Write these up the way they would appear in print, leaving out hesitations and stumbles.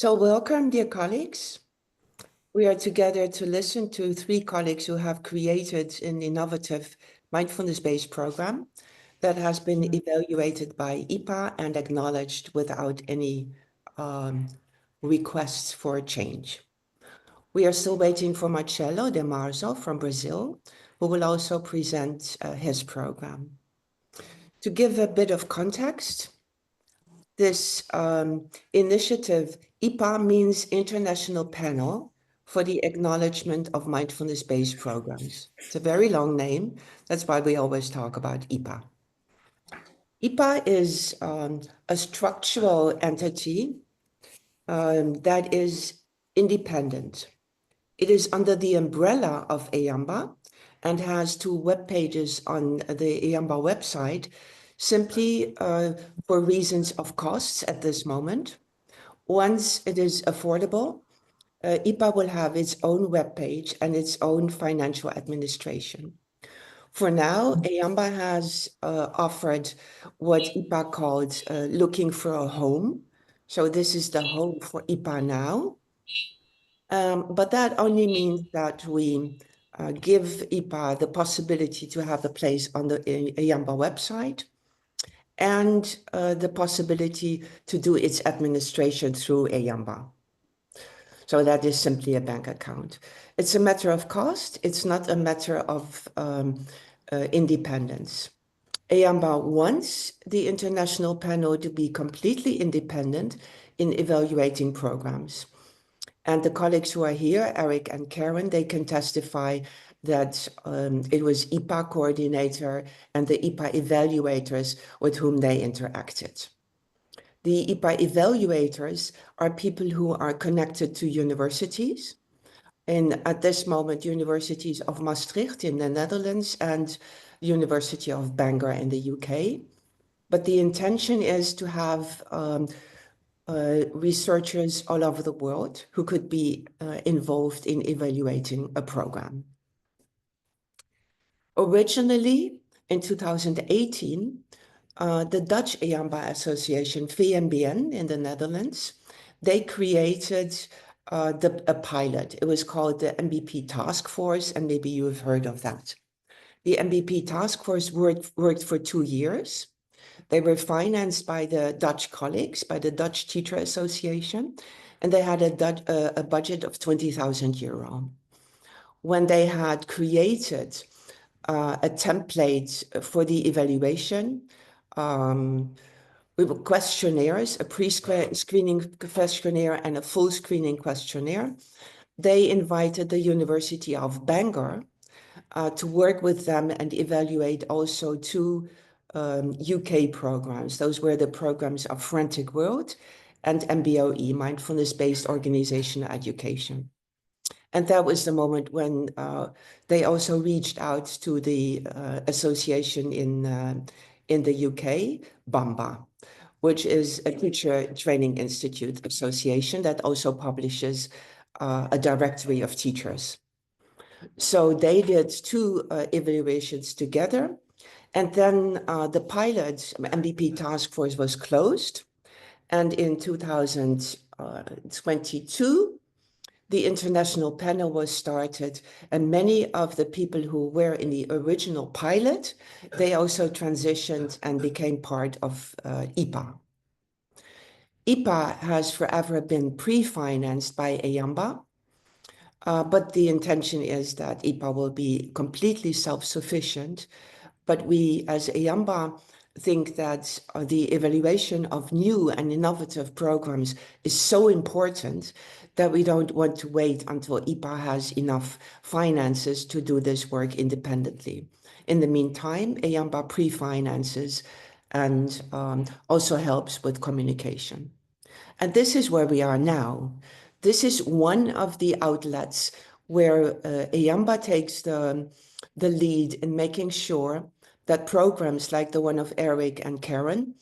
So welcome, dear colleagues. We are together to listen to three colleagues who have created an innovative mindfulness-based program that has been evaluated by IPA and acknowledged without any requests for change. We are still waiting for Marcelo Demarzo from Brazil, who will also present his program. To give a bit of context, this initiative, IPA means International Panel for the Acknowledgement of Mindfulness-Based Programs. It's a very long name. That's why we always talk about IPA. IPA is a structural entity that is independent. It is under the umbrella of EAMBA and has two web pages on the EAMBA website, simply for reasons of costs at this moment. Once it is affordable, IPA will have its own webpage and its own financial administration. For now, EAMBA has offered what IPA called looking for a home. So this is the home for IPA now. But that only means that we give IPA the possibility to have a place on the EAMBA website and the possibility to do its administration through EAMBA. So that is simply a bank account. It's a matter of cost. It's not a matter of independence. EAMBA wants the international panel to be completely independent in evaluating programs. And the colleagues who are here, Erik and Karen, they can testify that it was IPA coordinator and the IPA evaluators with whom they interacted. The IPA evaluators are people who are connected to universities, and at this moment, universities of Maastricht in the Netherlands and University of Bangor in the UK. But the intention is to have researchers all over the world who could be involved in evaluating a program. Originally, in 2018, the Dutch EAMBA Association, VNBN in the Netherlands, they created a pilot. It was called the MBP Task Force, and maybe you have heard of that. The MBP Task Force worked for 2 years. They were financed by the Dutch colleagues, by the Dutch Teacher Association, and they had a budget of 20,000 euro. When they had created a template for the evaluation, we were questionnaires, a pre-screening questionnaire and a full screening questionnaire. They invited the University of Bangor to work with them and evaluate also 2 UK programs. Those were the programs of Frantic World and MBOE, Mindfulness-Based Organizational Education. And that was the moment when they also reached out to the association in the UK, BAMBA, which is a Teacher Training Institute association that also publishes a directory of teachers. So they did 2 evaluations together. And then the pilot MBP task force was closed. And in 2022, the international panel was started. And many of the people who were in the original pilot, they also transitioned and became part of IPA. IPA has forever been pre-financed by EAMBA. But the intention is that IPA will be completely self-sufficient. But we, as EAMBA, think that the evaluation of new and innovative programs is so important that we don't want to wait until IPA has enough finances to do this work independently. In the meantime, EAMBA pre-finances and also helps with communication. And this is where we are now. This is one of the outlets where EAMBA takes the lead in making sure that programs like the one of Erik and Karen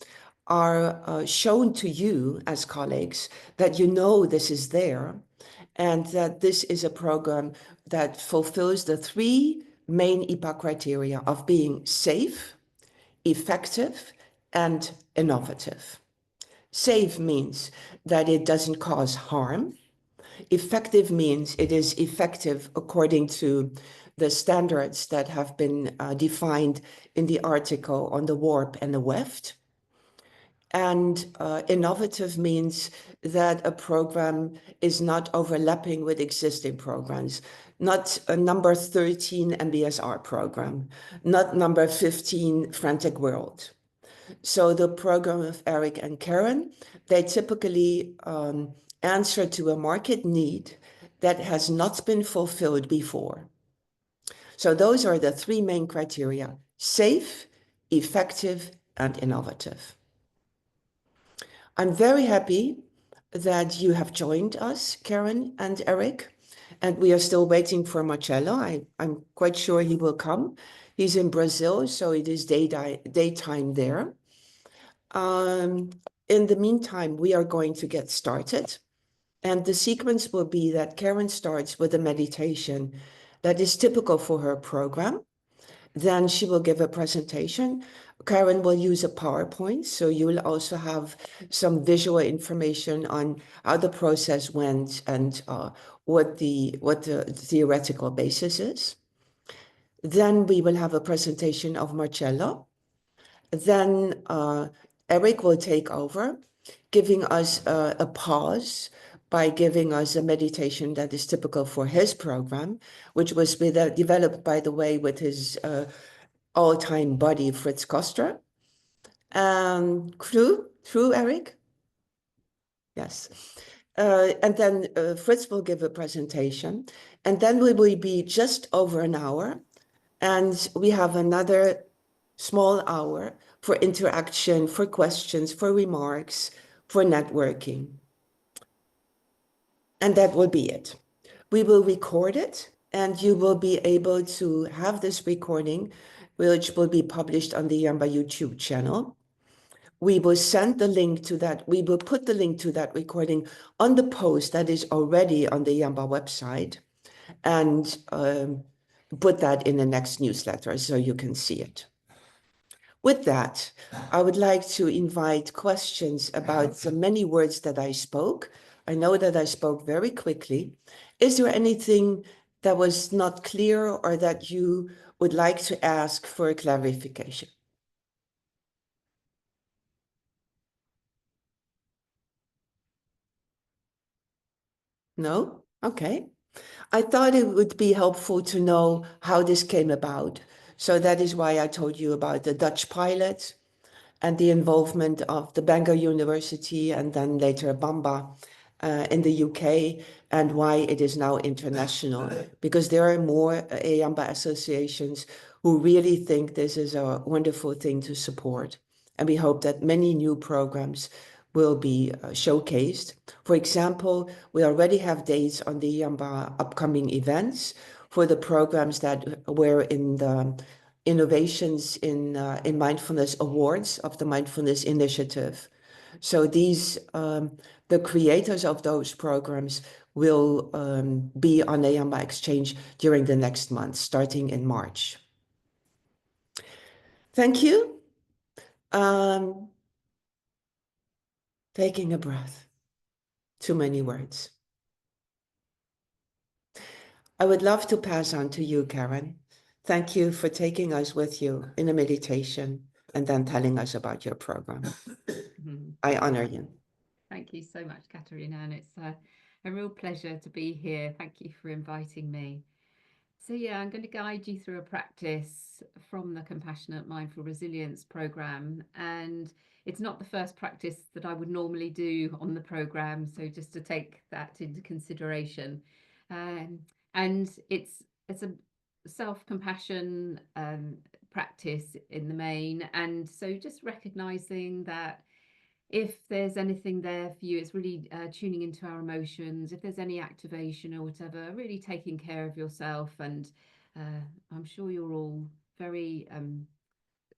are shown to you as colleagues, that you know this is there, and that this is a program that fulfills the 3 main IPA criteria of being safe, effective, and innovative. Safe means that it doesn't cause harm. Effective means it is effective according to the standards that have been defined in the article on the warp and the weft. And innovative means that a program is not overlapping with existing programs, not a number 13 MBSR program, not number 15 Frantic World. So the program of Erik and Karen, they typically answer to a market need that has not been fulfilled before. So those are the three main criteria: safe, effective, and innovative. I'm very happy that you have joined us, Karen and Erik, and we are still waiting for Marcelo. I'm quite sure he will come. He's in Brazil, so it is daytime there. In the meantime, we are going to get started. And the sequence will be that Karen starts with a meditation that is typical for her program. Then she will give a presentation. Karen will use a PowerPoint, so you will also have some visual information on how the process went and what the theoretical basis is. Then we will have a presentation of Marcelo. Then Erik will take over, giving us a pause by giving us a meditation that is typical for his program, which was developed, by the way, with his all-time buddy, Fritz Koster. True, Erik? Yes. And then Fritz will give a presentation, and then we will be just over an hour, and we have another small hour for interaction, for questions, for remarks, for networking. And that will be it. We will record it, and you will be able to have this recording, which will be published on the Yamba YouTube channel. We will send the link to that. We will put the link to that recording on the post that is already on the Yamba website, and put that in the next newsletter so you can see it. With that, I would like to invite questions about the many words that I spoke. I know that I spoke very quickly. Is there anything that was not clear or that you would like to ask for clarification? No? Okay. I thought it would be helpful to know how this came about. So that is why I told you about the Dutch pilot and the involvement of the Bangor University and then later Bamba in the UK, and why it is now international, because there are more Yamba associations who really think this is a wonderful thing to support. And we hope that many new programs will be showcased. For example, we already have dates on the Yamba upcoming events for the programs that were in the innovations in mindfulness awards of the Mindfulness Initiative. So these, the creators of those programs will be on the Yamba Exchange during the next month, starting in March. Thank you. Taking a breath. Too many words. I would love to pass on to you, Karen. Thank you for taking us with you in a meditation and then telling us about your program. I honor you. Thank you so much, Katerina, and it's a real pleasure to be here. Thank you for inviting me. So yeah, I'm going to guide you through a practice from the Compassionate Mindful Resilience program, and it's not the first practice that I would normally do on the program, so just to take that into consideration. And it's a self-compassion practice in the main, and so just recognizing that if there's anything there for you, it's really tuning into our emotions. If there's any activation or whatever, really taking care of yourself. And I'm sure you're all very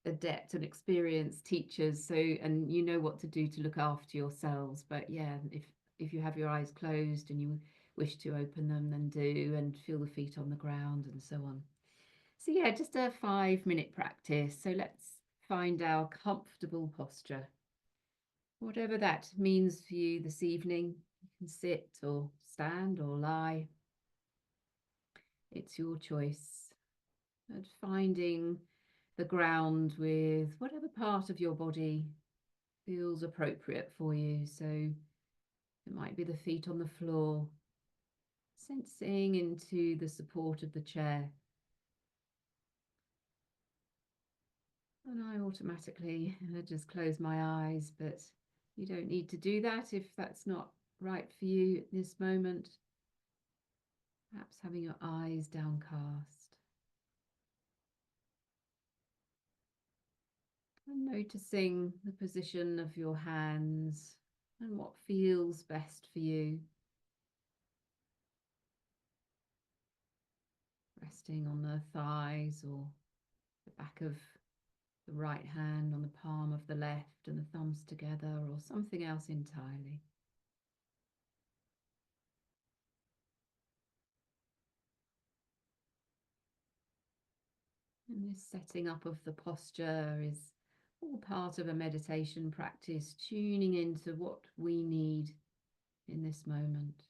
adept and experienced teachers, so and you know what to do to look after yourselves. But yeah, if you have your eyes closed and you wish to open them, then do, and feel the feet on the ground and so on. So yeah, just a 5-minute practice. So let's find our comfortable posture. Whatever that means for you this evening, you can sit or stand or lie. It's your choice. And finding the ground with whatever part of your body feels appropriate for you. So it might be the feet on the floor, sensing into the support of the chair. And I automatically just close my eyes, but you don't need to do that if that's not right for you at this moment. Perhaps having your eyes downcast. And noticing the position of your hands and what feels best for you. Resting on the thighs or the back of the right hand on the palm of the left and the thumbs together, or something else entirely. And this setting up of the posture is all part of a meditation practice, tuning into what we need in this moment.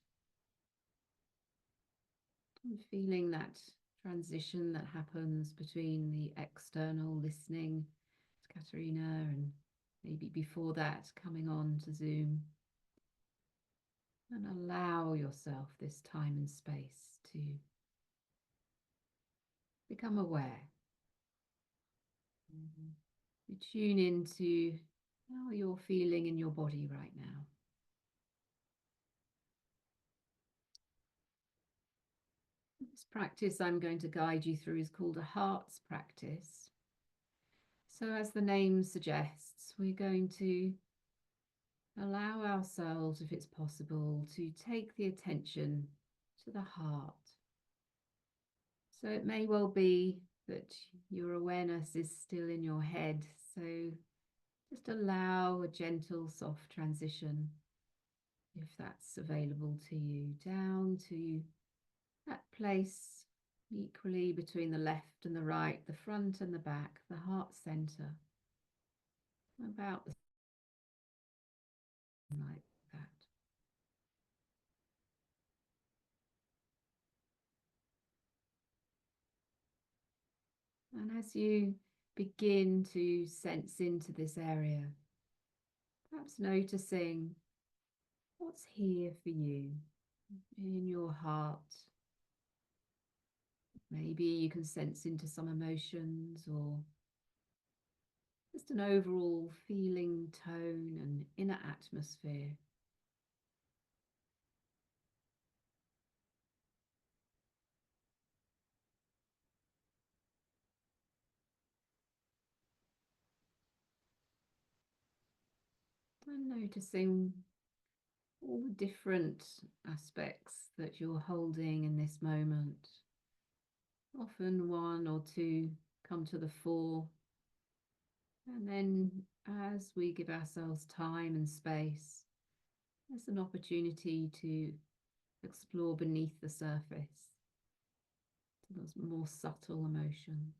And feeling that transition that happens between the external listening to Katerina and maybe before that coming on to Zoom. And allow yourself this time and space to become aware. You tune into how you're feeling in your body right now. This practice I'm going to guide you through is called a heart's practice. So as the name suggests, we're going to allow ourselves, if it's possible, to take the attention to the heart. So it may well be that your awareness is still in your head, so just allow a gentle, soft transition, if that's available to you, down to that place equally between the left and the right, the front and the back, the heart center, about like that. And as you begin to sense into this area, perhaps noticing what's here for you in your heart. Maybe you can sense into some emotions or just an overall feeling, tone and inner atmosphere. And noticing all the different aspects that you're holding in this moment. Often one or two come to the fore. And then as we give ourselves time and space, there's an opportunity to explore beneath the surface to those more subtle emotions.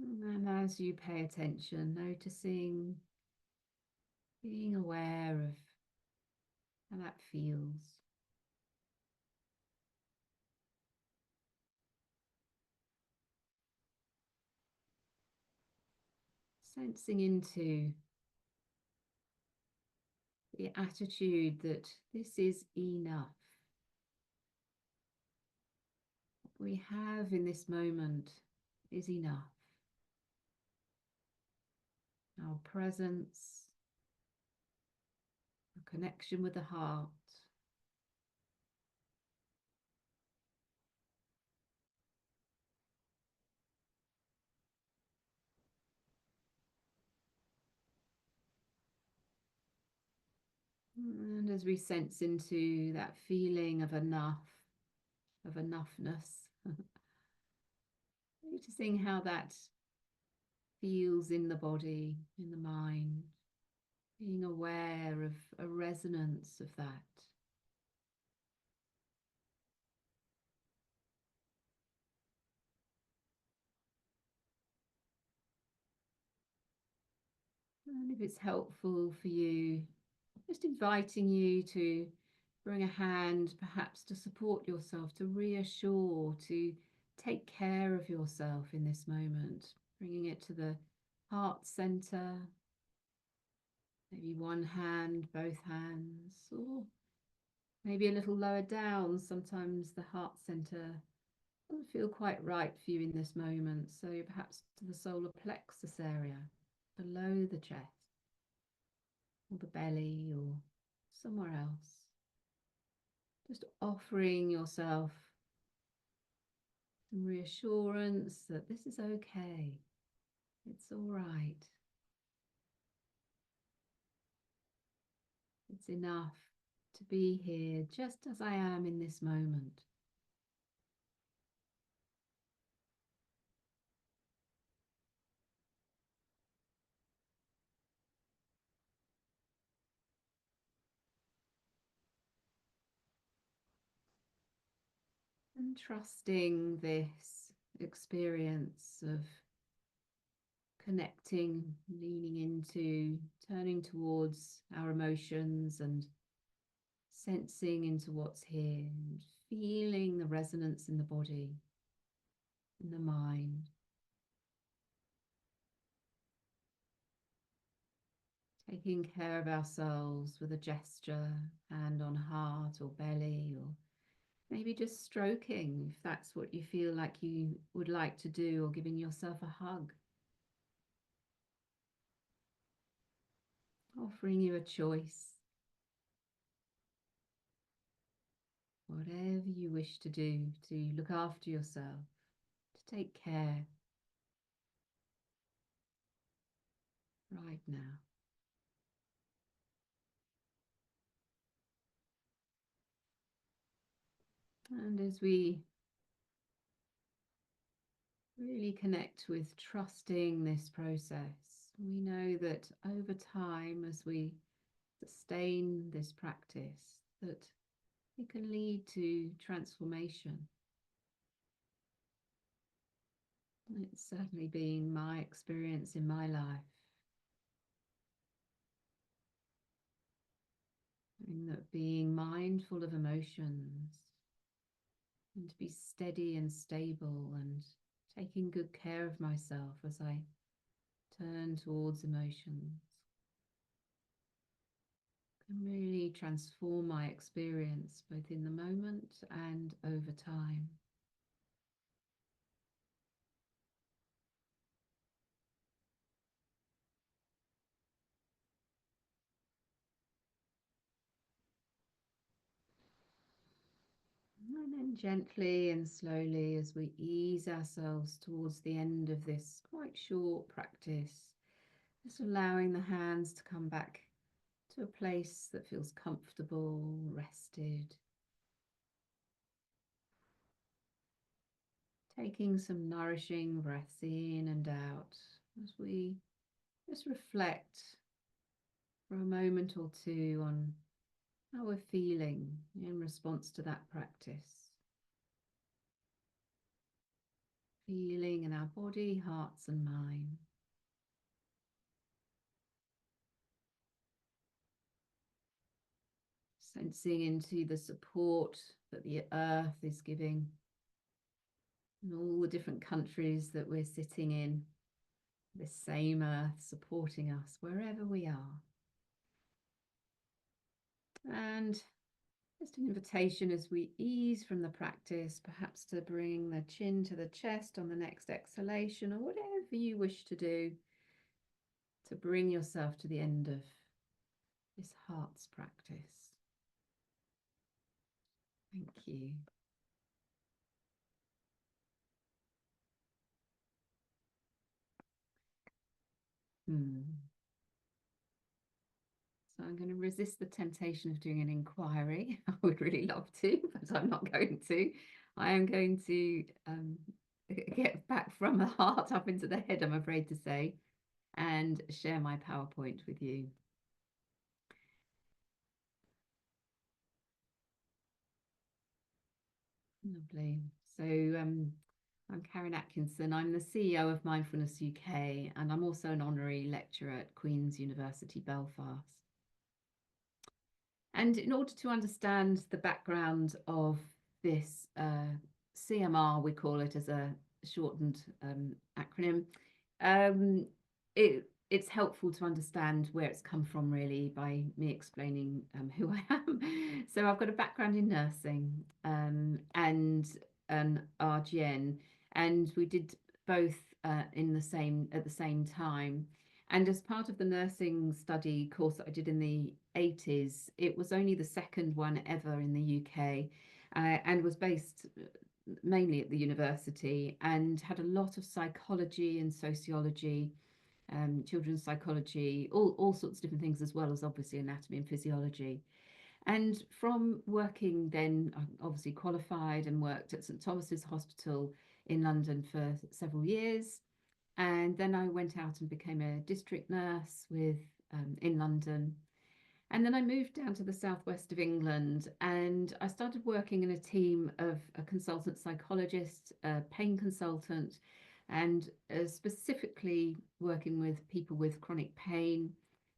And as you pay attention, noticing, being aware of how that feels. Sensing into the attitude that this is enough. What we have in this moment is enough. Our presence, our connection with the heart, and as we sense into that feeling of enough, of enoughness, noticing how that feels in the body, in the mind, being aware of a resonance of that. And if it's helpful for you, just inviting you to bring a hand perhaps to support yourself, to reassure, to take care of yourself in this moment, bringing it to the heart center, maybe one hand, both hands, or maybe a little lower down. Sometimes the heart center doesn't feel quite right for you in this moment, so perhaps to the solar plexus area, below the chest, or the belly, or somewhere else. Just offering yourself some reassurance that this is okay, it's all right, it's enough to be here just as I am in this moment. And trusting this experience of connecting, leaning into, turning towards our emotions and sensing into what's here and feeling the resonance in the body, in the mind. Taking care of ourselves with a gesture, hand on heart or belly, or maybe just stroking if that's what you feel like you would like to do, or giving yourself a hug. Offering you a choice. Whatever you wish to do to look after yourself, to take care right now. And as we really connect with trusting this process, we know that over time, as we sustain this practice, that it can lead to transformation. It's certainly been my experience in my life, in that being mindful of emotions and to be steady and stable and taking good care of myself as I turn towards emotions can really transform my experience both in the moment and over time. And then gently and slowly, as we ease ourselves towards the end of this quite short practice, just allowing the hands to come back to a place that feels comfortable, rested. Taking some nourishing breaths in and out as we just reflect for a moment or two on how we're feeling in response to that practice. Feeling in our body, hearts and mind. Sensing into the support that the earth is giving in all the different countries that we're sitting in. This same earth supporting us wherever we are. And just an invitation as we ease from the practice, perhaps to bring the chin to the chest on the next exhalation, or whatever you wish to do to bring yourself to the end of this heart's practice. Thank you. So I'm going to resist the temptation of doing an inquiry. I would really love to, but I'm not going to. I am going to get back from the heart up into the head, I'm afraid to say, and share my PowerPoint with you. Lovely. So I'm Karen Atkinson. I'm the CEO of Mindfulness UK, and I'm also an honorary lecturer at Queen's University Belfast. And in order to understand the background of this CMR, we call it as a shortened acronym, it's helpful to understand where it's come from, really, by me explaining who I am. So I've got a background in nursing and an RGN, and we did both at the same time. And as part of the nursing study course that I did in the 80s, it was only the second one ever in the UK, and was based mainly at the university, and had a lot of psychology and sociology, children's psychology, all sorts of different things, as well as obviously anatomy and physiology. And from working then, I obviously qualified and worked at St Thomas's Hospital in London for several years. And then I went out and became a district nurse in London. And then I moved down to the southwest of England, and I started working in a team of a consultant psychologist, a pain consultant, and specifically working with people with chronic pain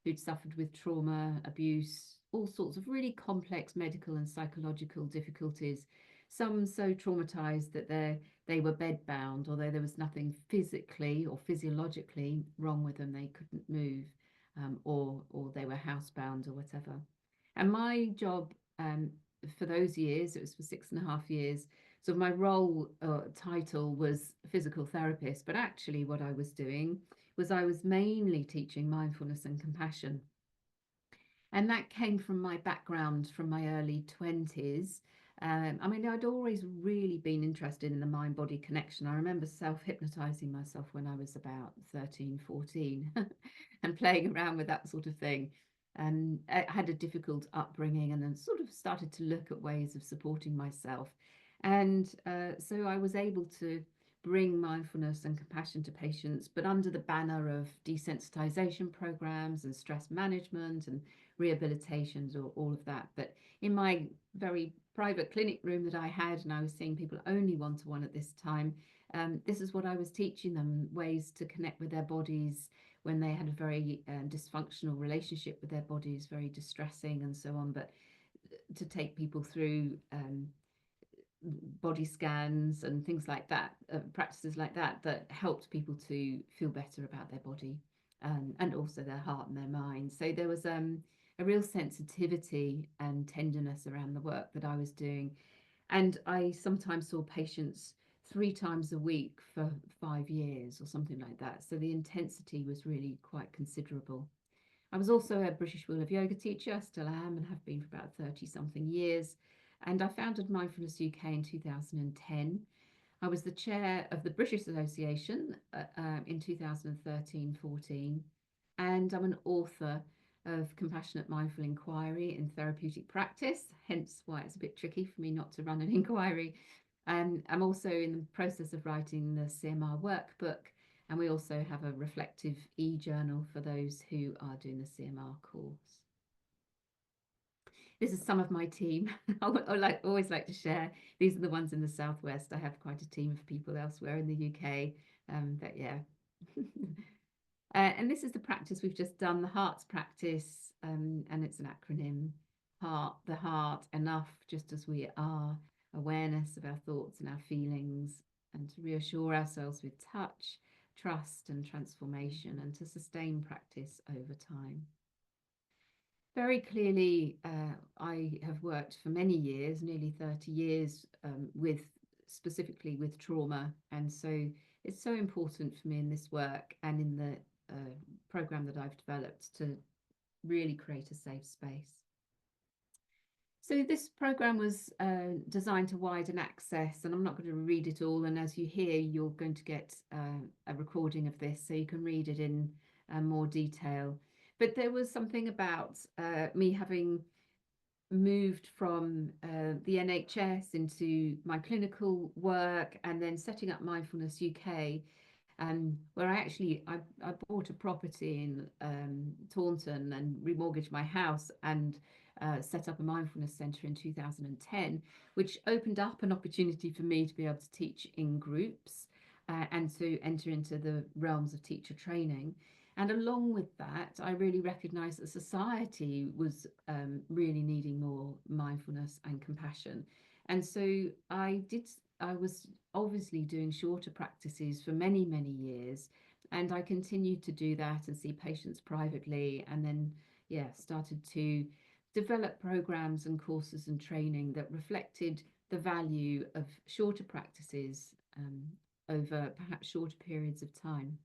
who'd suffered with trauma, abuse, all sorts of really complex medical and psychological difficulties. Some so traumatized that they were bedbound, although there was nothing physically or physiologically wrong with them. They couldn't move, or they were housebound or whatever. And my job, for those years, it was for 6.5 years. So my role title was physical therapist, but actually what I was doing was I was mainly teaching mindfulness and compassion. And that came from my background from my early 20s. I mean, I'd always really been interested in the mind-body connection. I remember self-hypnotizing myself when I was about 13, 14 and playing around with that sort of thing. And I had a difficult upbringing, and then sort of started to look at ways of supporting myself. And so I was able to bring mindfulness and compassion to patients, but under the banner of desensitization programs and stress management and rehabilitations, or all of that. But in my very private clinic room that I had, and I was seeing people only one-to-one at this time, this is what I was teaching them: ways to connect with their bodies when they had a very dysfunctional relationship with their bodies, very distressing and so on, but to take people through body scans and things like that, practices like that, that helped people to feel better about their body, and also their heart and their mind. So there was a real sensitivity and tenderness around the work that I was doing. And I sometimes saw patients 3 times a week for 5 years or something like that. So the intensity was really quite considerable. I was also a British School of Yoga teacher, still am, and have been for about 30 something years. And I founded Mindfulness UK in 2010. I was the chair of the British Association in 2013-14, and I'm an author of Compassionate Mindful Inquiry in Therapeutic Practice, hence why it's a bit tricky for me not to run an inquiry. And I'm also in the process of writing the CMR workbook, and we also have a reflective e-journal for those who are doing the CMR course. This is some of my team. I always like to share. These are the ones in the Southwest. I have quite a team of people elsewhere in the UK. But yeah. And this is the practice we've just done, the heart's practice, and it's an acronym: heart, the heart, enough, just as we are, awareness of our thoughts and our feelings, and to reassure ourselves with touch, trust, and transformation, and to sustain practice over time. Very clearly, I have worked for many years, nearly 30 years, specifically with trauma. And so it's so important for me in this work and in the program that I've developed to really create a safe space. So this program was designed to widen access, and I'm not going to read it all. And as you hear, you're going to get a recording of this, so you can read it in more detail. But there was something about me having moved from the NHS into my clinical work, and then setting up Mindfulness UK, where I bought a property in Taunton and remortgaged my house, and set up a mindfulness center in 2010, which opened up an opportunity for me to be able to teach in groups and to enter into the realms of teacher training. And along with that, I really recognized that society was really needing more mindfulness and compassion. And so I was obviously doing shorter practices for many, many years. And I continued to do that and see patients privately. And then, started to develop programs and courses and training that reflected the value of shorter practices over perhaps shorter periods of time.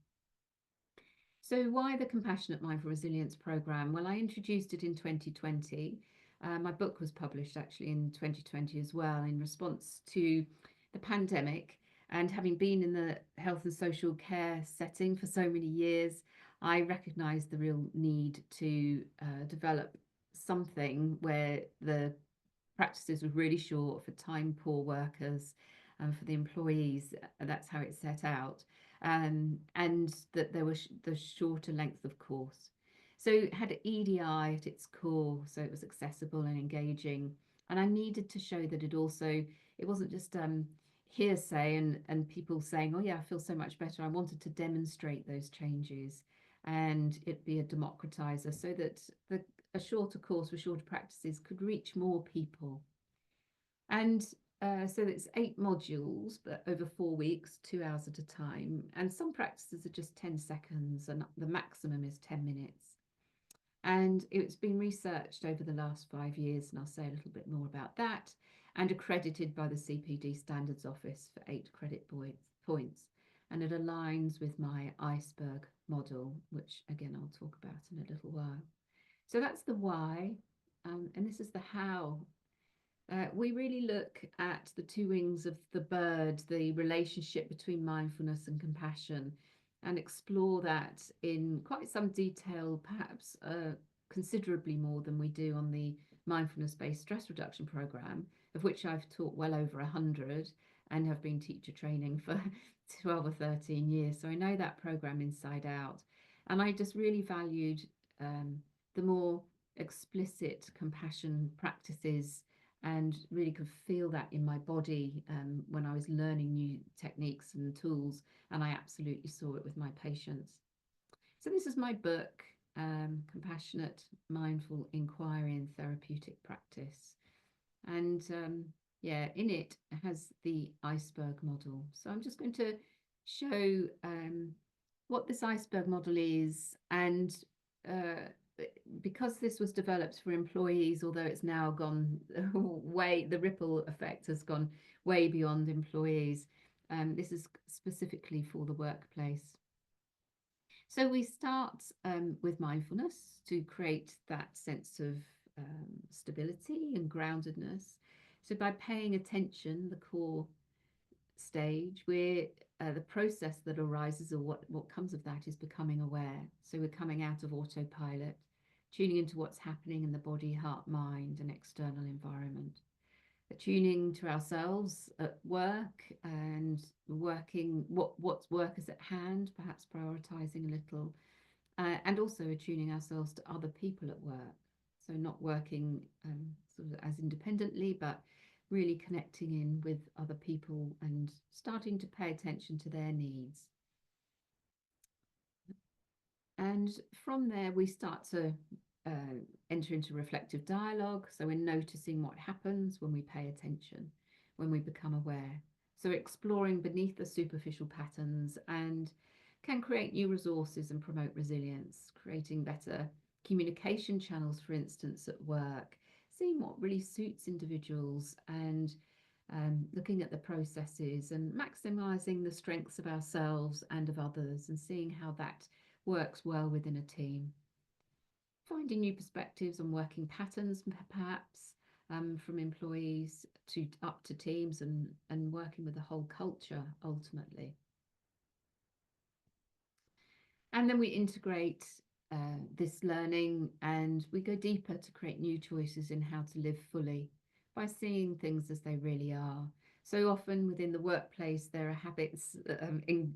So why the Compassionate Mindful Resilience Program? Well, I introduced it in 2020. My book was published actually in 2020 as well in response to the pandemic. And having been in the health and social care setting for so many years, I recognised the real need to develop something where the practices were really short for time poor workers and for the employees. That's how it set out. And that there was the shorter length of course. So it had EDI at its core, so it was accessible and engaging. And I needed to show that it wasn't just hearsay and people saying, oh yeah, I feel so much better. I wanted to demonstrate those changes and it be a democratizer so that a shorter course with shorter practices could reach more people. And so it's 8 modules, but over 4 weeks, 2 hours at a time. And some practices are just 10 seconds and the maximum is 10 minutes. And it's been researched over the last 5 years, and I'll say a little bit more about that, and accredited by the CPD Standards Office for 8 credit points. And it aligns with my iceberg model, which again, I'll talk about in a little while. So that's the why, and this is the how. We really look at the 2 wings of the bird, the relationship between mindfulness and compassion, and explore that in quite some detail, perhaps considerably more than we do on the Mindfulness-Based Stress Reduction Program, of which I've taught well over 100 and have been teacher training for 12 or 13 years. So I know that program inside out. And I just really valued the more explicit compassion practices and really could feel that in my body when I was learning new techniques and tools, and I absolutely saw it with my patients. So this is my book, Compassionate Mindful Inquiry and Therapeutic Practice. And in it has the iceberg model. So I'm just going to show what this iceberg model is, and because this was developed for employees, although it's now gone the ripple effect has gone way beyond employees. This is specifically for the workplace. So we start with mindfulness to create that sense of stability and groundedness. So by paying attention, the core stage, where the process that arises or what comes of that is becoming aware. So we're coming out of autopilot, tuning into what's happening in the body, heart, mind, and external environment. Tuning to ourselves at work and working, what's work is at hand, perhaps prioritizing a little, and also attuning ourselves to other people at work. So not working sort of as independently, but really connecting in with other people and starting to pay attention to their needs. And from there, we start to enter into reflective dialogue. So we're noticing what happens when we pay attention, when we become aware. So exploring beneath the superficial patterns and can create new resources and promote resilience, creating better communication channels, for instance, at work, seeing what really suits individuals and looking at the processes and maximizing the strengths of ourselves and of others and seeing how that works well within a team. Finding new perspectives on working patterns, perhaps from employees up to teams and working with the whole culture ultimately. And then we integrate this learning and we go deeper to create new choices in how to live fully by seeing things as they really are. So often within the workplace, there are habits,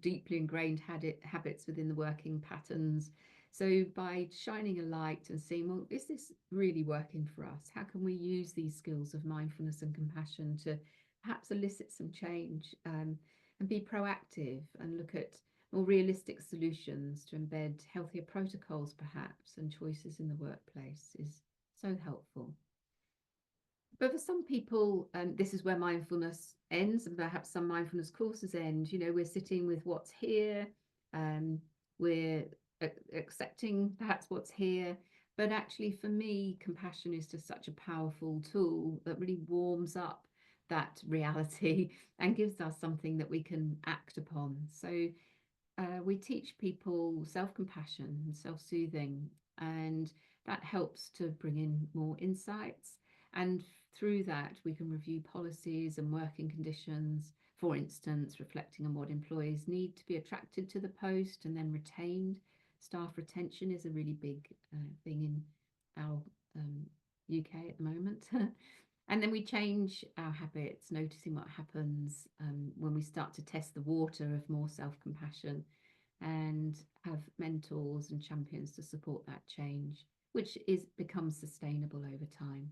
deeply ingrained habits within the working patterns, So by shining a light and seeing, well, is this really working for us? How can we use these skills of mindfulness and compassion to perhaps elicit some change, and be proactive and look at more realistic solutions to embed healthier protocols perhaps and choices in the workplace is so helpful. But for some people, this is where mindfulness ends, and perhaps some mindfulness courses end. You know, we're sitting with what's here, we're accepting perhaps what's here. But actually, for me, compassion is just such a powerful tool that really warms up that reality and gives us something that we can act upon. So we teach people self-compassion and self-soothing, and that helps to bring in more insights. And through that, we can review policies and working conditions, for instance, reflecting on what employees need to be attracted to the post and then retained. Staff retention is a really big thing in our UK at the moment. And then we change our habits, noticing what happens when we start to test the water of more self-compassion and have mentors and champions to support that change, which becomes sustainable over time.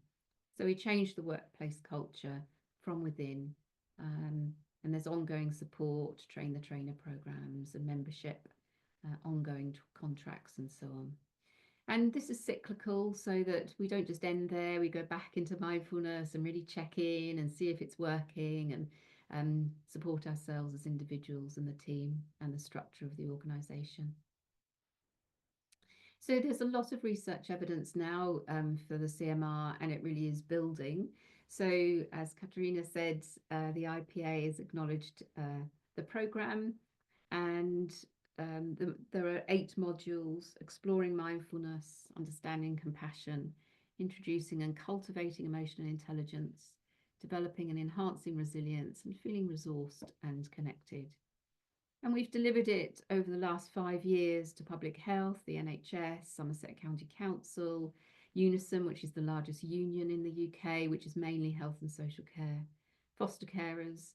So we change the workplace culture from within, and there's ongoing support, train the trainer programs and membership, ongoing contracts and so on. And this is cyclical, so that we don't just end there. We go back into mindfulness and really check in and see if it's working, and support ourselves as individuals and the team and the structure of the organisation. So there's a lot of research evidence now for the CMR, and it really is building. So as Katerina said, the IPA has acknowledged the programme, and there are 8 modules: exploring mindfulness, understanding compassion, introducing and cultivating emotional intelligence, developing and enhancing resilience, and feeling resourced and connected. And we've delivered it over the last 5 years to public health, the NHS, Somerset County Council, Unison, which is the largest union in the UK, which is mainly health and social care, foster carers.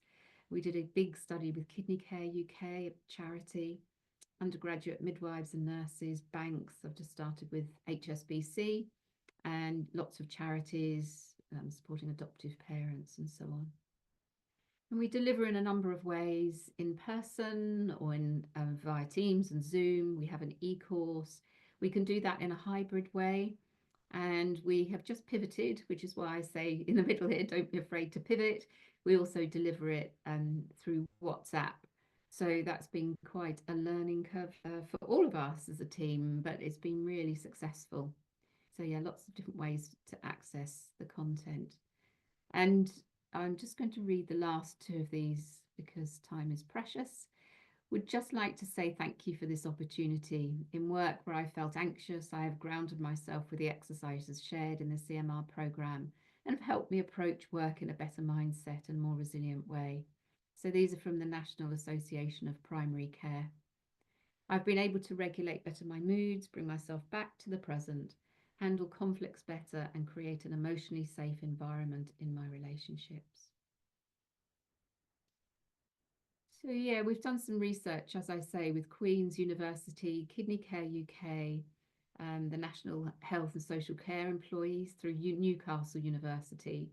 We did a big study with Kidney Care UK, a charity, undergraduate midwives and nurses, banks. I've just started with HSBC, and lots of charities supporting adoptive parents and so on. And we deliver in a number of ways, in person or in via Teams and Zoom. We have an e-course. We can do that in a hybrid way. And we have just pivoted, which is why I say in the middle here, don't be afraid to pivot. We also deliver it through WhatsApp. So that's been quite a learning curve for all of us as a team, but it's been really successful. So yeah, lots of different ways to access the content. And I'm just going to read the last 2 of these because time is precious. Would just like to say thank you for this opportunity. In work where I felt anxious, I have grounded myself with the exercises shared in the CMR programme and have helped me approach work in a better mindset and more resilient way. So these are from the National Association of Primary Care. I've been able to regulate better my moods, bring myself back to the present, handle conflicts better, and create an emotionally safe environment in my relationships. So yeah, we've done some research, as I say, with Queen's University, Kidney Care UK, the National Health and Social Care employees through Newcastle University,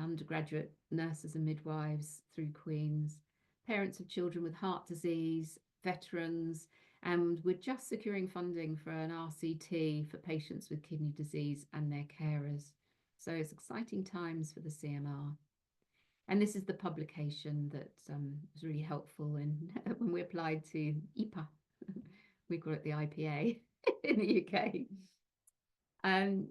undergraduate nurses and midwives through Queen's, parents of children with heart disease, veterans, and we're just securing funding for an RCT for patients with kidney disease and their carers. So it's exciting times for the CMR. And this is the publication that was really helpful in when we applied to IPA. We call it the IPA in the UK.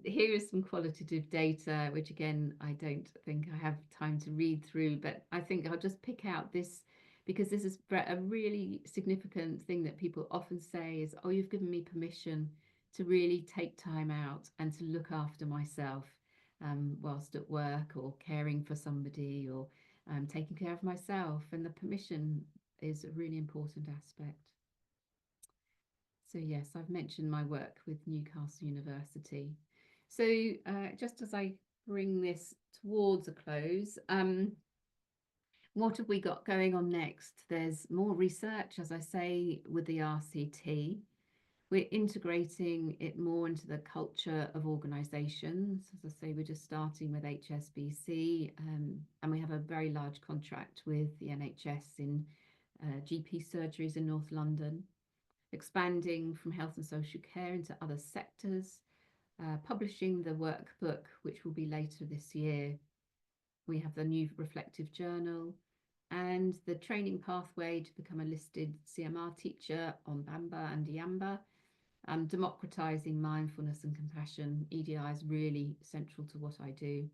Here is some qualitative data, which again, I don't think I have time to read through, but I think I'll just pick out this because this is a really significant thing that people often say is, oh, you've given me permission to really take time out and to look after myself whilst at work or caring for somebody or taking care of myself. And the permission is a really important aspect. So yes, I've mentioned my work with Newcastle University. So just as I bring this towards a close, what have we got going on next? There's more research, as I say, with the RCT. we're integrating it more into the culture of organisations. As I say, we're just starting with HSBC, and we have a very large contract with the NHS in GP surgeries in North London, expanding from health and social care into other sectors, publishing the workbook, which will be later this year. We have the new reflective journal and the training pathway to become a listed CMR teacher on BAMBA and IAMBA. Democratizing mindfulness and compassion. EDI is really central to what I do,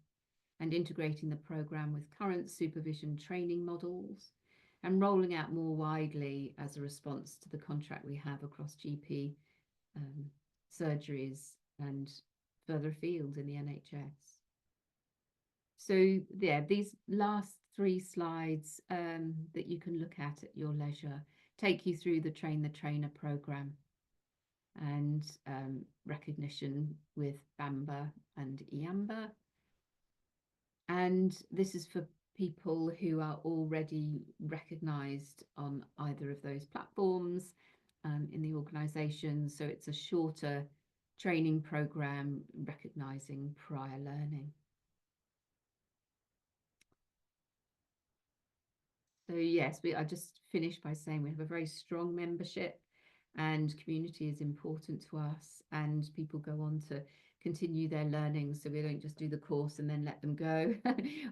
and integrating the program with current supervision training models and rolling out more widely as a response to the contract we have across GP surgeries and further afield in the NHS. So yeah, these last 3 slides that you can look at your leisure take you through the Train the Trainer program and recognition with BAMBA and IAMBA. And this is for people who are already recognised on either of those platforms in the organisation. So it's a shorter training program recognising prior learning. So yes, I just finished by saying we have a very strong membership, and community is important to us, and people go on to continue their learning, so we don't just do the course and then let them go.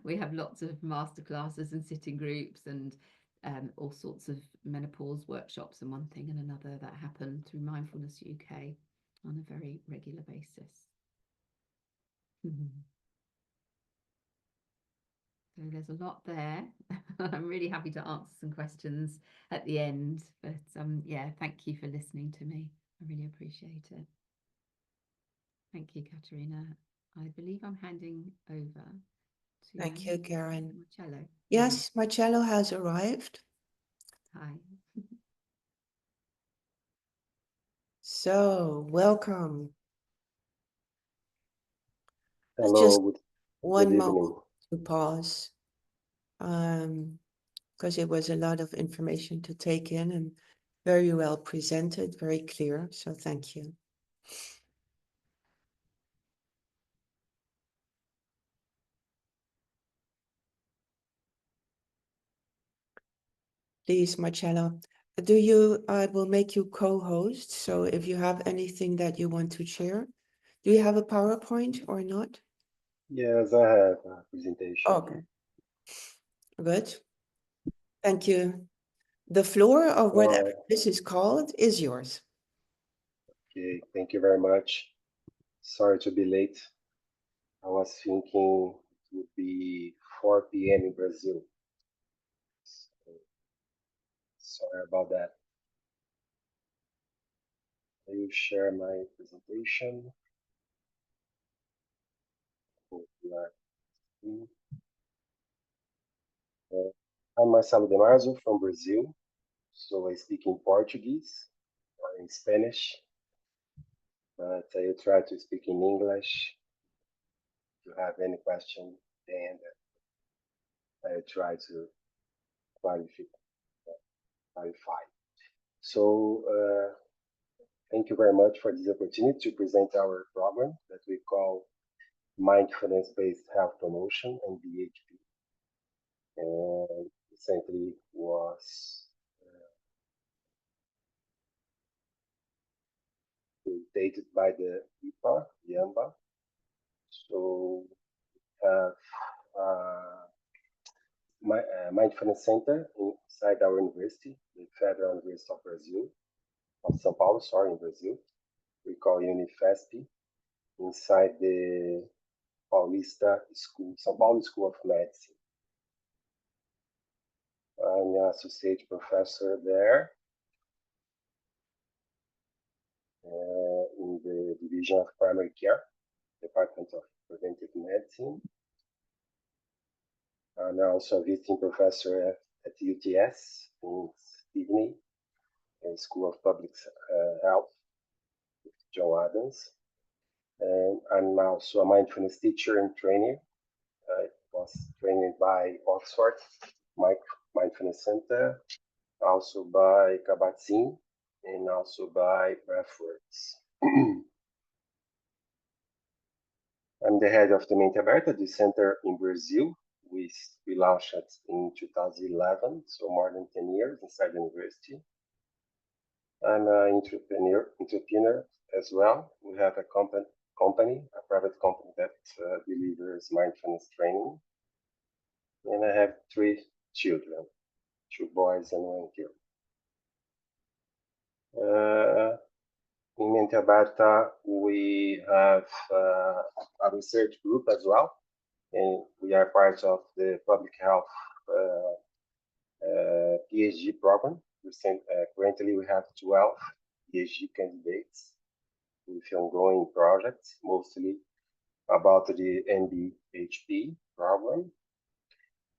We have lots of masterclasses and sitting groups and all sorts of menopause workshops and one thing and another that happen through Mindfulness-UK on a very regular basis. So there's a lot there. I'm really happy to answer some questions at the end, but yeah, thank you for listening to me. I really appreciate it. Thank you, Katerina. I believe I'm handing over to Thank you, Karen. Marcelo. Yes, Marcelo has arrived. Hi. So, welcome. Hello, Just good one evening. moment to pause, because it was a lot of information to take in and very well presented, very clear. So thank you. Please, Marcelo, I will make you co-host. So if you have anything that you want to share, do you have a PowerPoint or not? Yes, I have a presentation. Okay. Good. Thank you. The floor, or whatever this is called, is yours. Okay, thank you very much. Sorry to be late. I was thinking it would be 4 p.m. in Brazil. So, sorry about that. I will share my presentation. Hope you are seeing. I'm Marcelo Demarzo from Brazil. So I speak in Portuguese or in Spanish, but I will try to speak in English. If you have any question, then I try to clarify. So thank you very much for this opportunity to present our program that we call Mindfulness-based Health Promotion, MBHP, and recently was dated by the IAMBA. So have Mindfulness Center inside our university, the Federal University of Brazil, of São Paulo, sorry, in Brazil. We call Unifesp, inside the Paulista School, São Paulo School of Medicine. I'm an associate professor there in the Division of Primary Care, Department of Preventive Medicine. I'm also a visiting professor at UTS in Sydney, in School of Public Health with John Adams. And I'm also a mindfulness teacher and trainer. I was trained by Oxford Mindfulness Center, also by Kabat-Zinn and also by Breathworks. I'm the head of the Mente Aberta, the center in Brazil. We launched it in 2011, so more than 10 years inside the university. I'm an entrepreneur as well. We have a company, a private company that delivers mindfulness training. And I have 3 children, 2 boys and 1 girl. In Mente Aberta, we have a research group as well, and we are part of the public health PhD program. Currently, we have 12 PhD candidates with ongoing projects, mostly about the MBHP program.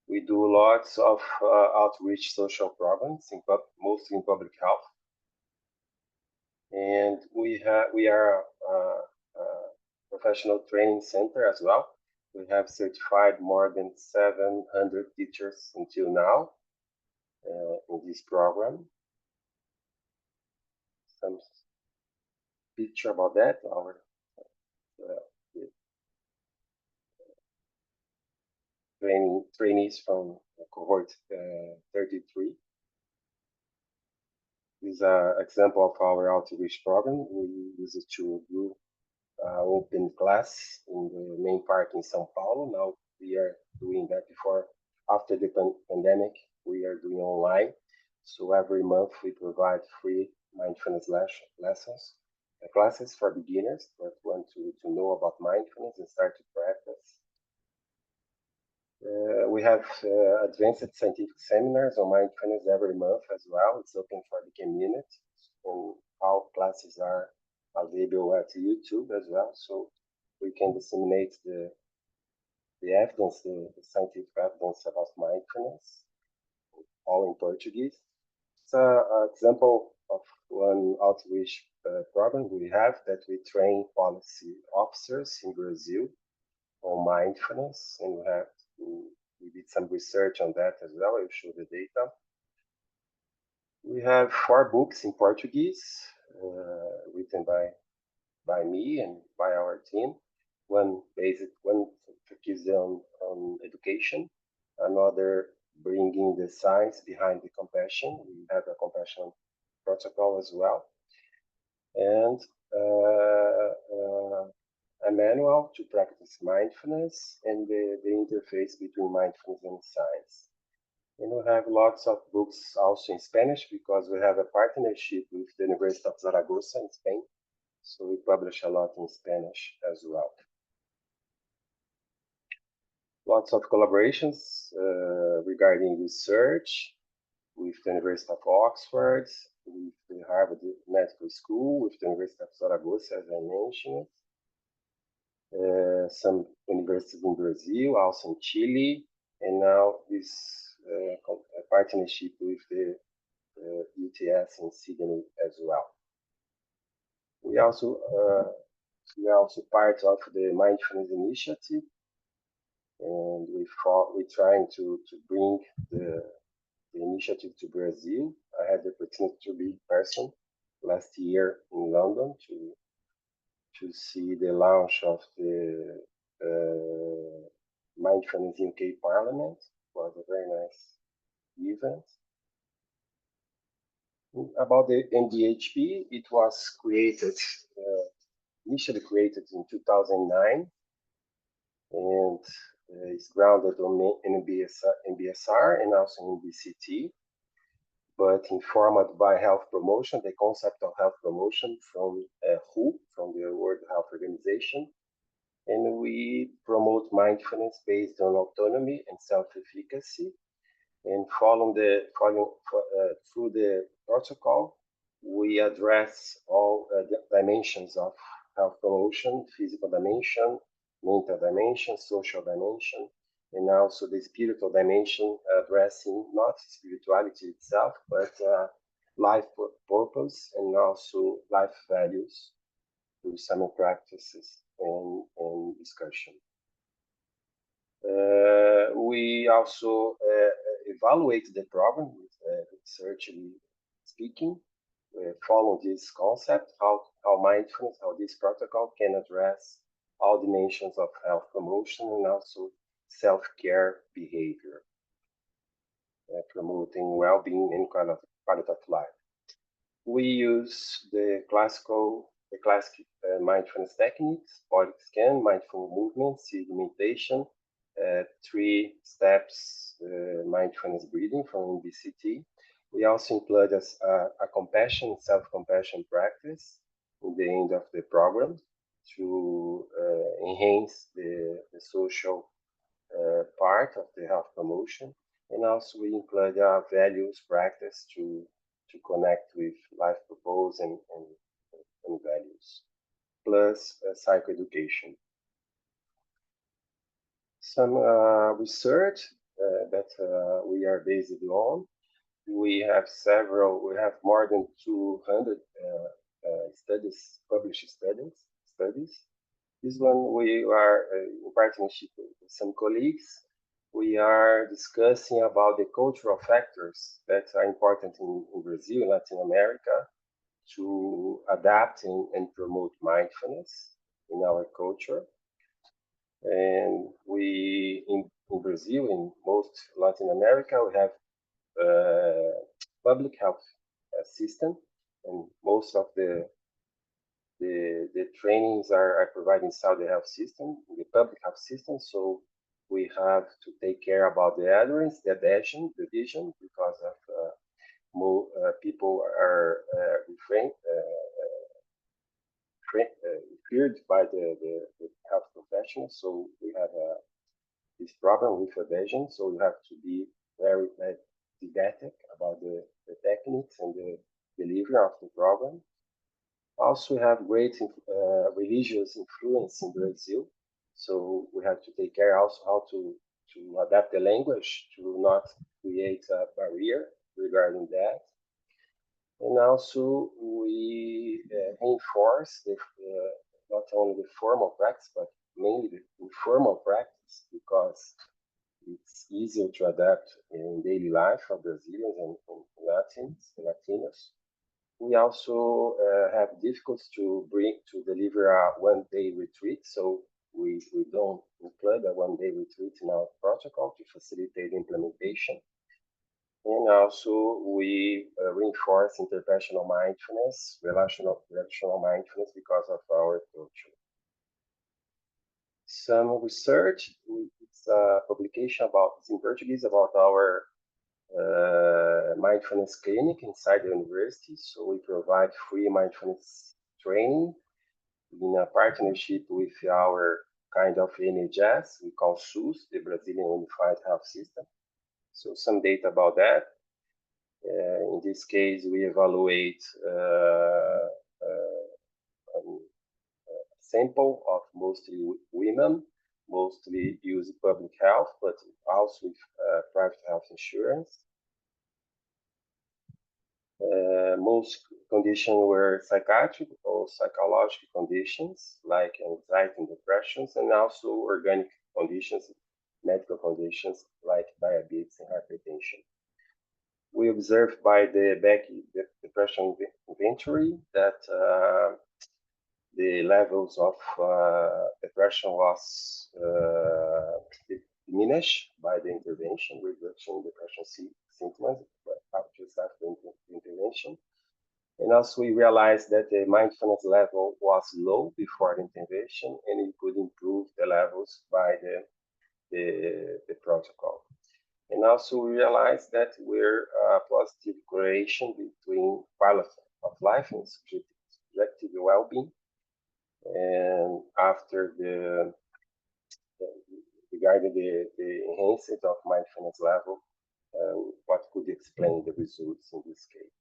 We do lots of outreach social programs, mostly in public health. And we are a professional training center as well. We have certified more than 700 teachers until now in this program. Some picture about that, our trainees from cohort 33. This is an example of our outreach program. We use it to do open class in the main park in São Paulo. Now we are doing that after the pandemic, we are doing online. So every month we provide free mindfulness lessons, classes for beginners that want to know about mindfulness and start to practice. We have advanced scientific seminars on mindfulness every month as well. It's open for the community, and all classes are available at YouTube as well, so we can disseminate the evidence, the scientific evidence about mindfulness, all in Portuguese. It's an example of one outreach program we have that we train policy officers in Brazil on mindfulness, and we did some research on that as well. I'll show the data. We have 4 books in Portuguese written by me and by our team. One focuses on education, another bringing the science behind the compassion. We have a compassion protocol as well, and a manual to practice mindfulness and the interface between mindfulness and science. And we have lots of books also in Spanish because we have a partnership with the University of Zaragoza in Spain. So we publish a lot in Spanish as well. Lots of collaborations regarding research with the University of Oxford, with the Harvard Medical School, with the University of Zaragoza, as I mentioned. Some universities in Brazil, also in Chile, and now this partnership with the UTS in Sydney as well. We are also part of the Mindfulness Initiative, and we're trying to bring the initiative to Brazil. I had the opportunity to be in person last year in London to see the launch of the Mindfulness UK Parliament. It was a very nice event. About the MBHP, it was initially created in 2009, and it's grounded on MBSR and also MBCT, but informed by health promotion, the concept of health promotion from WHO, from the World Health Organization. And we promote mindfulness based on autonomy and self-efficacy. And through the protocol, we address all the dimensions of health promotion: physical dimension, mental dimension, social dimension, and also the spiritual dimension, addressing not spirituality itself, but life purpose and also life values through some practices and discussion. We also evaluate the program with research speaking, follow this concept, how mindfulness, how this protocol can address all dimensions of health promotion and also self-care behavior, promoting well-being and quality of life. We use the classic mindfulness techniques: body scan, mindful movement, sedimentation, 3 steps mindfulness breathing from MBCT. We also include a compassion, self-compassion practice in the end of the program to enhance the social part of the health promotion. And also we include a values practice to connect with life purpose and values, plus psychoeducation. Some research that we are based on. We have more than 200 studies, published studies. This one we are in partnership with some colleagues. We are discussing about the cultural factors that are important in Brazil, Latin America, to adapt and promote mindfulness in our culture. And we, in Brazil, in most Latin America, we have public health system, and most of the trainings are provided inside the health system, the public health system. So we have to take care about the adherence, the adhesion, because of more people are feared by the health professionals. So we have this problem with adhesion. So we have to be very didactic about the techniques and the delivery of the program. Also, we have great religious influence in Brazil. So we have to take care also how to adapt the language to not create a barrier regarding that. And also we reinforce not only the formal practice, but mainly the informal practice, because it's easier to adapt in daily life for Brazilians and Latinos. We also have difficulties to deliver a one-day retreat, so we don't include a one-day retreat in our protocol to facilitate implementation. And also we reinforce interpersonal mindfulness, relational mindfulness, because of our culture. Some research, it's a publication it's in Portuguese about our mindfulness clinic inside the university. So we provide free mindfulness training in a partnership with our kind of NHS, we call SUS, the Brazilian Unified Health System. So some data about that. In this case, we evaluate a sample of mostly women, mostly use public health, but also with private health insurance. Most conditions were psychiatric or psychological conditions like anxiety and depressions, and also organic conditions, medical conditions like diabetes and hypertension. We observed by the Becky depression inventory that the levels of depression was diminished by the intervention, reduction in depression symptoms just after the intervention. And also we realized that the mindfulness level was low before the intervention, and it could improve the levels by the protocol. And also we realized that we're a positive correlation between quality of life and subjective well-being. And after regarding the enhancement of mindfulness level, what could explain the results in this case?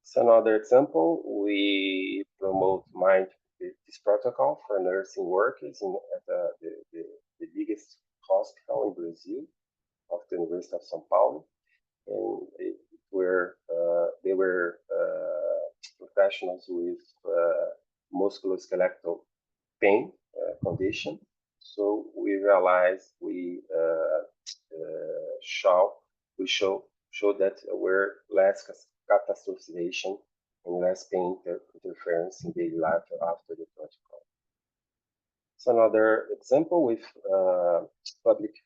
It's another example. We promote this protocol for nursing workers at the biggest hospital in Brazil, of the University of São Paulo, and they were professionals with musculoskeletal pain condition. So we realized we show that we're less catastrophization and less pain interference in daily life after the protocol. It's another example with public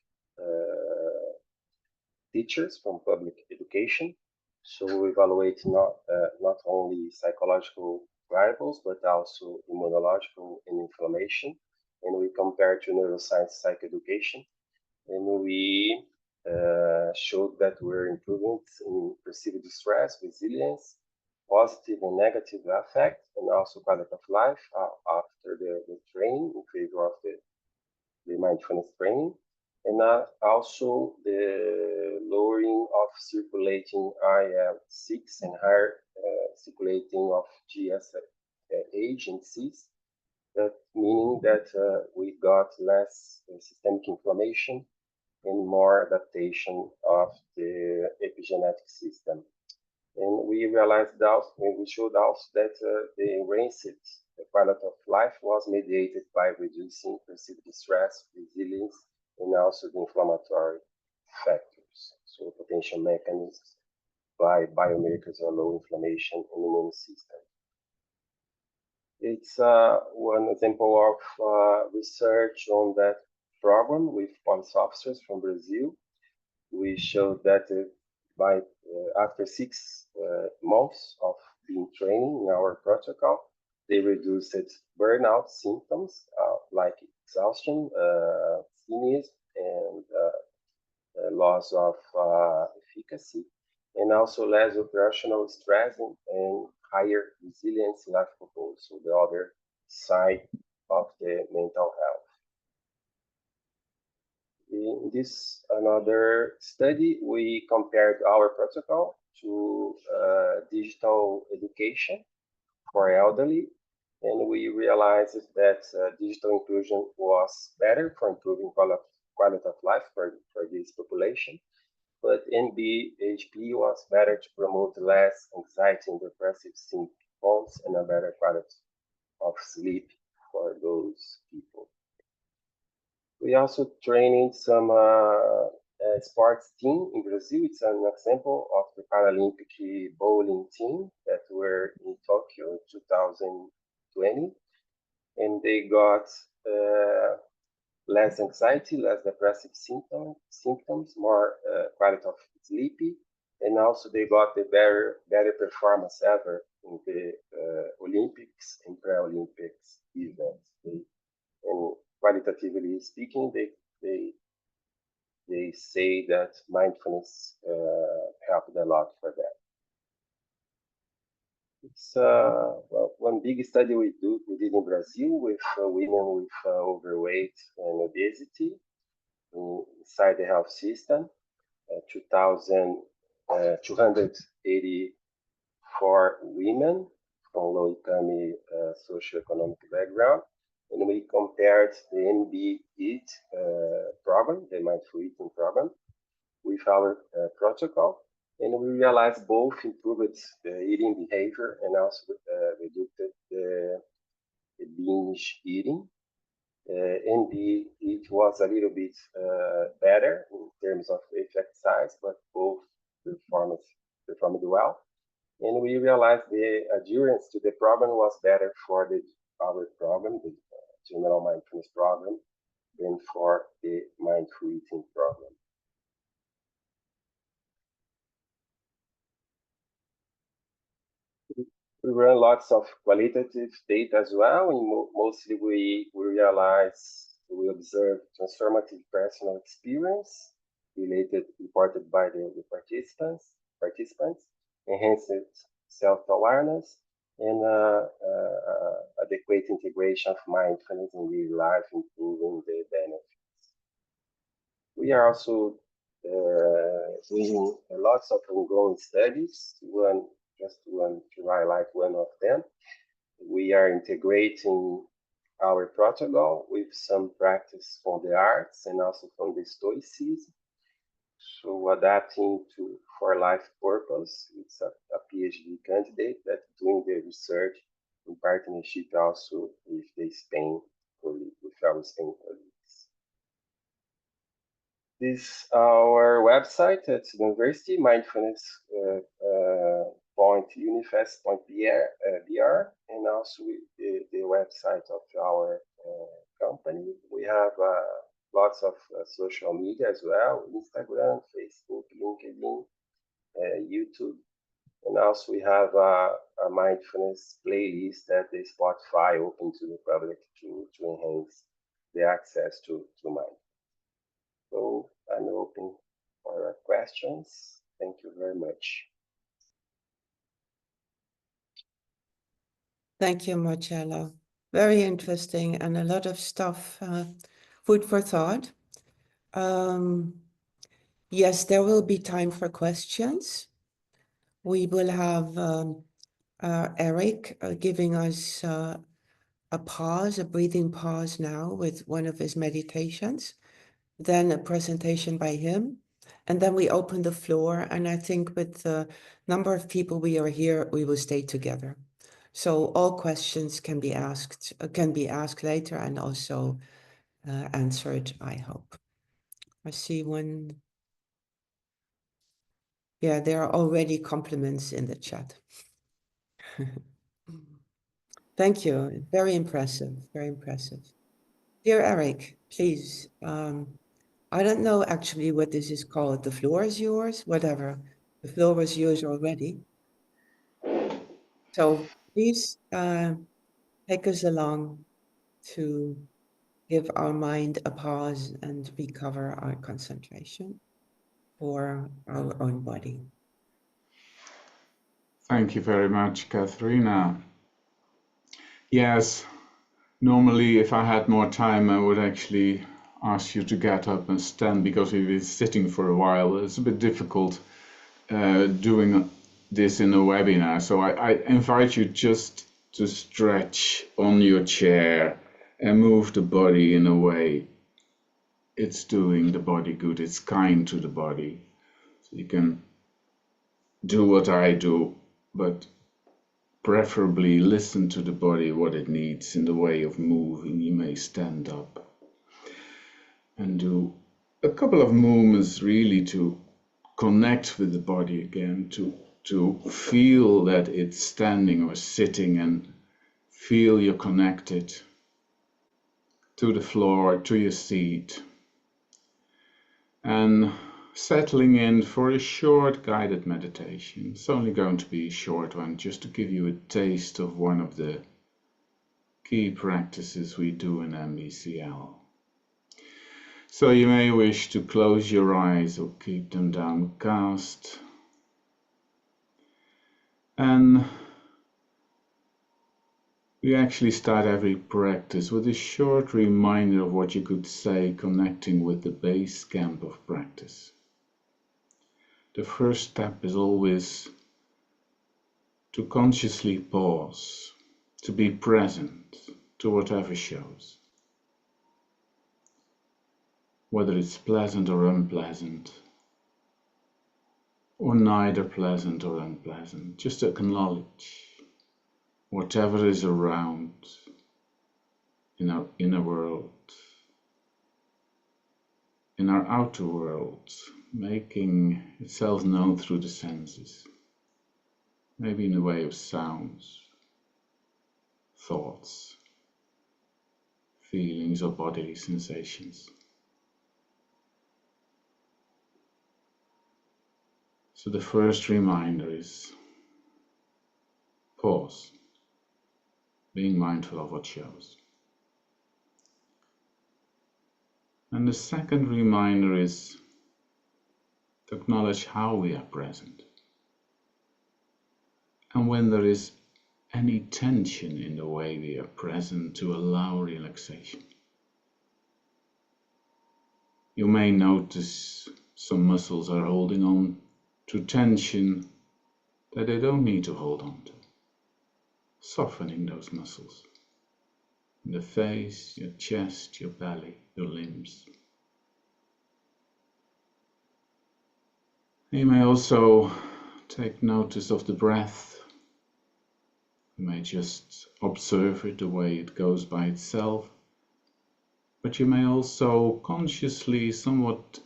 teachers from public education. So we evaluate not only psychological variables, but also immunological and inflammation. And we compare to neuroscience psychoeducation. And we showed that we're improving in perceived distress, resilience, positive and negative affect, and also quality of life after the training in favor of the mindfulness training, and also the lowering of circulating IL-6 and higher circulating of GSH and Cs, that meaning that we got less systemic inflammation and more adaptation of the epigenetic system. And we realized also, we showed also that the enhanced quality of life was mediated by reducing perceived stress, resilience, and also the inflammatory factors. So potential mechanisms by biomarkers of low inflammation in the immune system. It's one example of research on that program with police officers from Brazil. We showed that after 6 months of being training in our protocol, they reduced burnout symptoms like exhaustion, cynicism, and loss of efficacy, and also less operational stress and higher resilience life purpose. So the other side of the mental health. In this another study, we compared our protocol to digital education for elderly, and we realized that digital inclusion was better for improving quality of life for this population, but MBHP was better to promote less anxiety and depressive symptoms and a better quality of sleep for those people. We also trained some sports team in Brazil. It's an example of the Paralympic bowling team that were in Tokyo 2020, and they got less anxiety, less depressive symptoms, more quality of sleepy, and also they got the better performance ever in the Olympics and Paralympics events. And qualitatively speaking, they say that mindfulness helped a lot for that. It's well, one big study we did in Brazil with women with overweight and obesity inside the health system. 284 women from low-income socioeconomic background. And we compared the MBEAT program, the Mindful Eating program, with our protocol. And we realized both improved the eating behavior and also reduced the binge eating. MBEAT was a little bit better in terms of effect size, but both performed well. And we realized the adherence to the program was better for our program, the General Mindfulness Program, than for the Mindful Eating program. We run lots of qualitative data as well, and mostly we observe transformative personal experience reported by the participants, enhanced self-awareness, and adequate integration of mindfulness in daily life, improving the benefits. We are also doing lots of ongoing studies. Just to highlight one of them, we are integrating our protocol with some practice from the arts and also from the stoicism. So adapting for life purpose, it's a PhD candidate that's doing the research in partnership also with the Spain colleagues, with our Spain colleagues. This our website at the university, Mindfulness mindfulness.unifest.br, and also the website of our company. We have lots of social media as well: Instagram, Facebook, LinkedIn, YouTube. And also we have a mindfulness playlist that the Spotify open to the public to enhance the access to mind. So I'm open for questions. Thank you very much. Thank you, Marcelo. Very interesting and a lot of stuff, food for thought. Yes, there will be time for questions. We will have Erik giving us a breathing pause now with one of his meditations, then a presentation by him, and then we open the floor. And I think with the number of people we are here, we will stay together. So all questions can be asked later and also answered, I hope. I see one. Yeah, there are already compliments in the chat. Thank you. Very impressive. Very impressive. Dear Erik, please. I don't know actually what this is called. The floor is yours, whatever. The floor was yours already. So please take us along to give our mind a pause and recover our concentration for our own body. Thank you very much, Katharina. Yes, normally if I had more time, I would actually ask you to get up and stand because we've been sitting for a while. It's a bit difficult doing this in a webinar. So I invite you just to stretch on your chair and move the body in a way it's doing the body good. It's kind to the body. So you can do what I do, but preferably listen to the body, what it needs in the way of moving. You may stand up and do a couple of movements really to connect with the body again, to feel that it's standing or sitting and feel you're connected to the floor, to your seat, and settling in for a short guided meditation. It's only going to be a short one, just to give you a taste of one of the key practices we do in MBCL. So you may wish to close your eyes or keep them downcast. And we actually start every practice with a short reminder of what you could say, connecting with the base camp of practice. The first step is always to consciously pause, to be present to whatever shows. Whether it's pleasant or unpleasant, or neither pleasant or unpleasant, just acknowledge whatever is around in our inner world, in our outer world, making itself known through the senses, maybe in the way of sounds, thoughts, feelings or bodily sensations. So the first reminder is pause, being mindful of what shows. And the second reminder is to acknowledge how we are present. And when there is any tension in the way we are present, to allow relaxation. You may notice some muscles are holding on to tension that they don't need to hold on to. Softening those muscles in the face, your chest, your belly, your limbs. You may also take notice of the breath. You may just observe it the way it goes by itself, but you may also consciously somewhat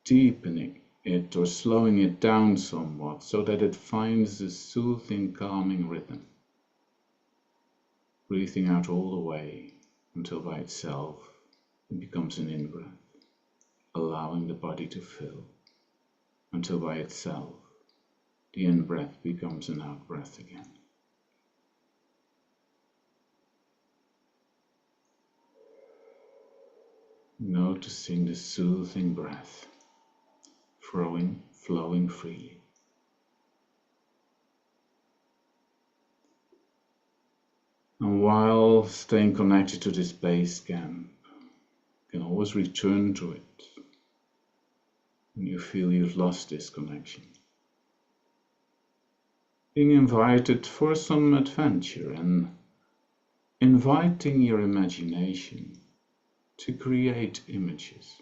deepening it or slowing it down somewhat so that it finds a soothing, calming rhythm. Breathing out all the way until by itself it becomes an in-breath, allowing the body to fill until by itself the in-breath becomes an out-breath again. Noticing the soothing breath flowing freely. And while staying connected to this base camp, you can always return to it when you feel you've lost this connection. Being invited for some adventure and inviting your imagination to create images.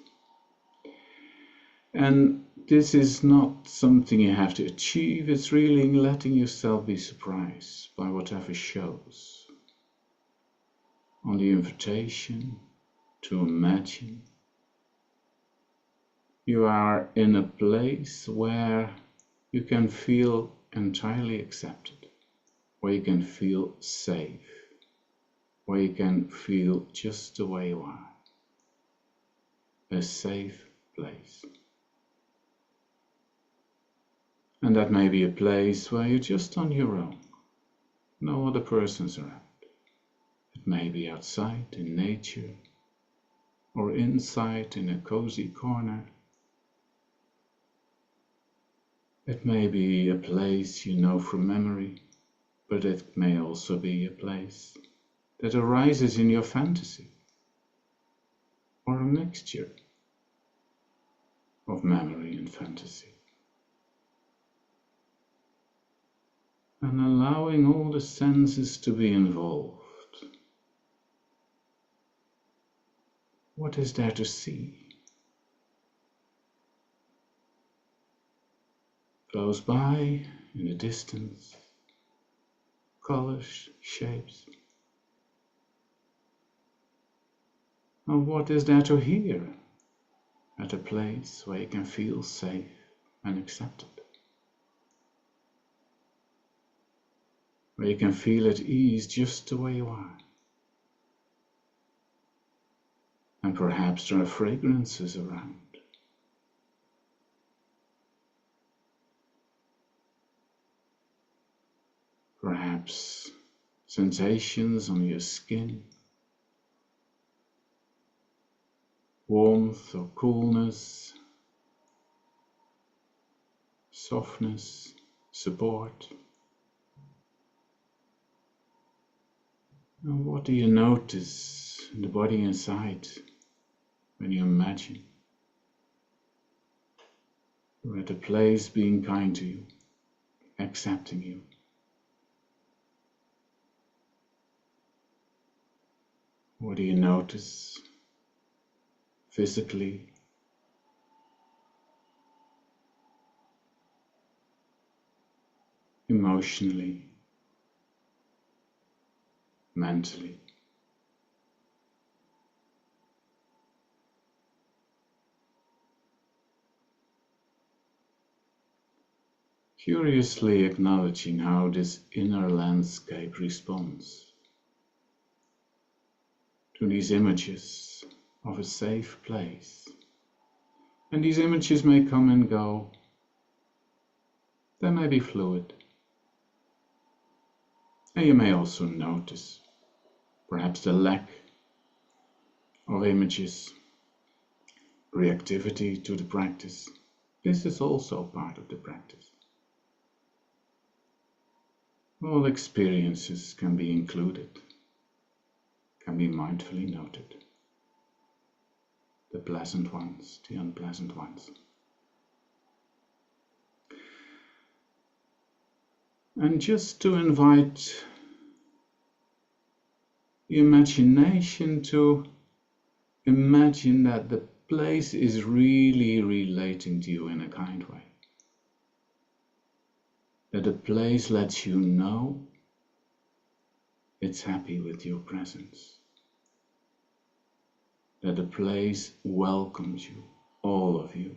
And this is not something you have to achieve, it's really letting yourself be surprised by whatever shows. On the invitation to imagine, you are in a place where you can feel entirely accepted, where you can feel safe, where you can feel just the way you are. A safe place. And that may be a place where you're just on your own, no other persons around. It may be outside in nature, or inside in a cozy corner. It may be a place you know from memory, but it may also be a place that arises in your fantasy, or a mixture of memory and fantasy. And allowing all the senses to be involved. What is there to see? Close by, in the distance, colors, shapes. And what is there to hear at a place where you can feel safe and accepted? Where you can feel at ease just the way you are. And perhaps there are fragrances around. Perhaps sensations on your skin, warmth or coolness, softness, support. And what do you notice in the body inside when you imagine you're at a place being kind to you, accepting you? What do you notice physically, emotionally, mentally? Curiously acknowledging how this inner landscape responds to these images of a safe place. And these images may come and go. They may be fluid. And you may also notice perhaps the lack of images, reactivity to the practice. This is also part of the practice. All experiences can be included, can be mindfully noted. The pleasant ones, the unpleasant ones. And just to invite the imagination to imagine that the place is really relating to you in a kind way. That the place lets you know it's happy with your presence. That the place welcomes you, all of you,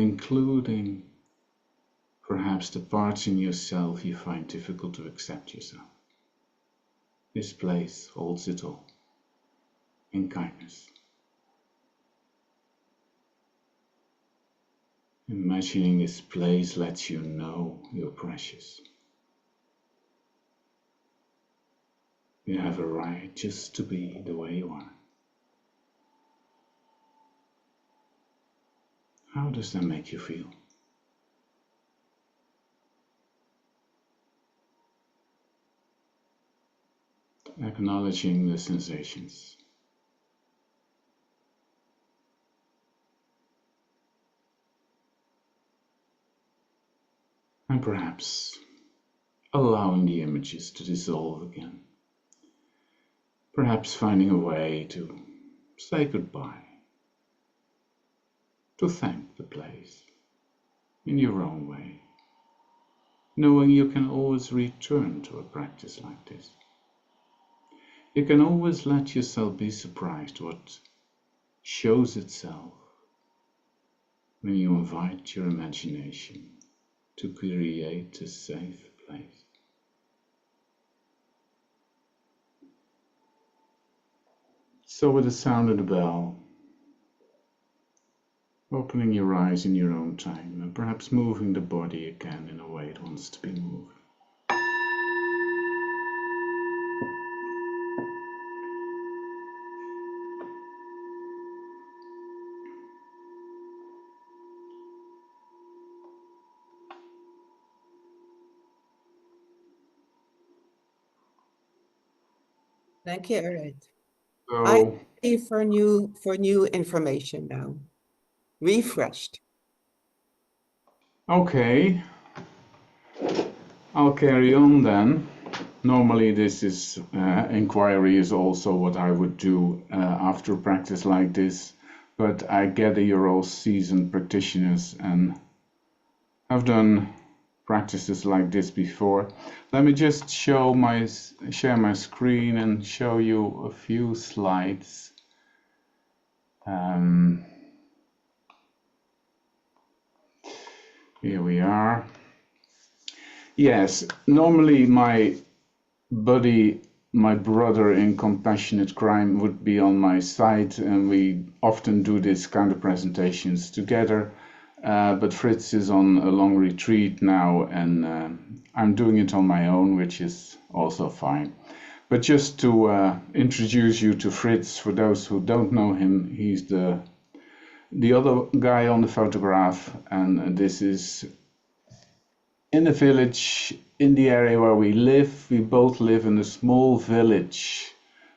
including perhaps the parts in yourself you find difficult to accept yourself. This place holds it all in kindness. Imagining this place lets you know you're precious. You have a right just to be the way you are. How does that make you feel? Acknowledging the sensations. And perhaps allowing the images to dissolve again. Perhaps finding a way to say goodbye, to thank the place in your own way, knowing you can always return to a practice like this. You can always let yourself be surprised what shows itself when you invite your imagination to create a safe place. So with the sound of the bell, opening your eyes in your own time and perhaps moving the body again in a way it wants to be moved. Thank you, Erik. So, I'm ready for new information now. Refreshed. okay, I'll carry on then. Normally this is inquiry is also what I would do after practice like this, but I gather you're all seasoned practitioners and have done practices like this before. Let me just share my screen and show you a few slides. Here we are. Yes, normally my buddy, my brother in compassionate crime would be on my side, and we often do this kind of presentations together. But Fritz is on a long retreat now, and I'm doing it on my own, which is also fine. But just to introduce you to Fritz, for those who don't know him, he's the other guy on the photograph, and this is in a village in the area where we live. We both live in a small village,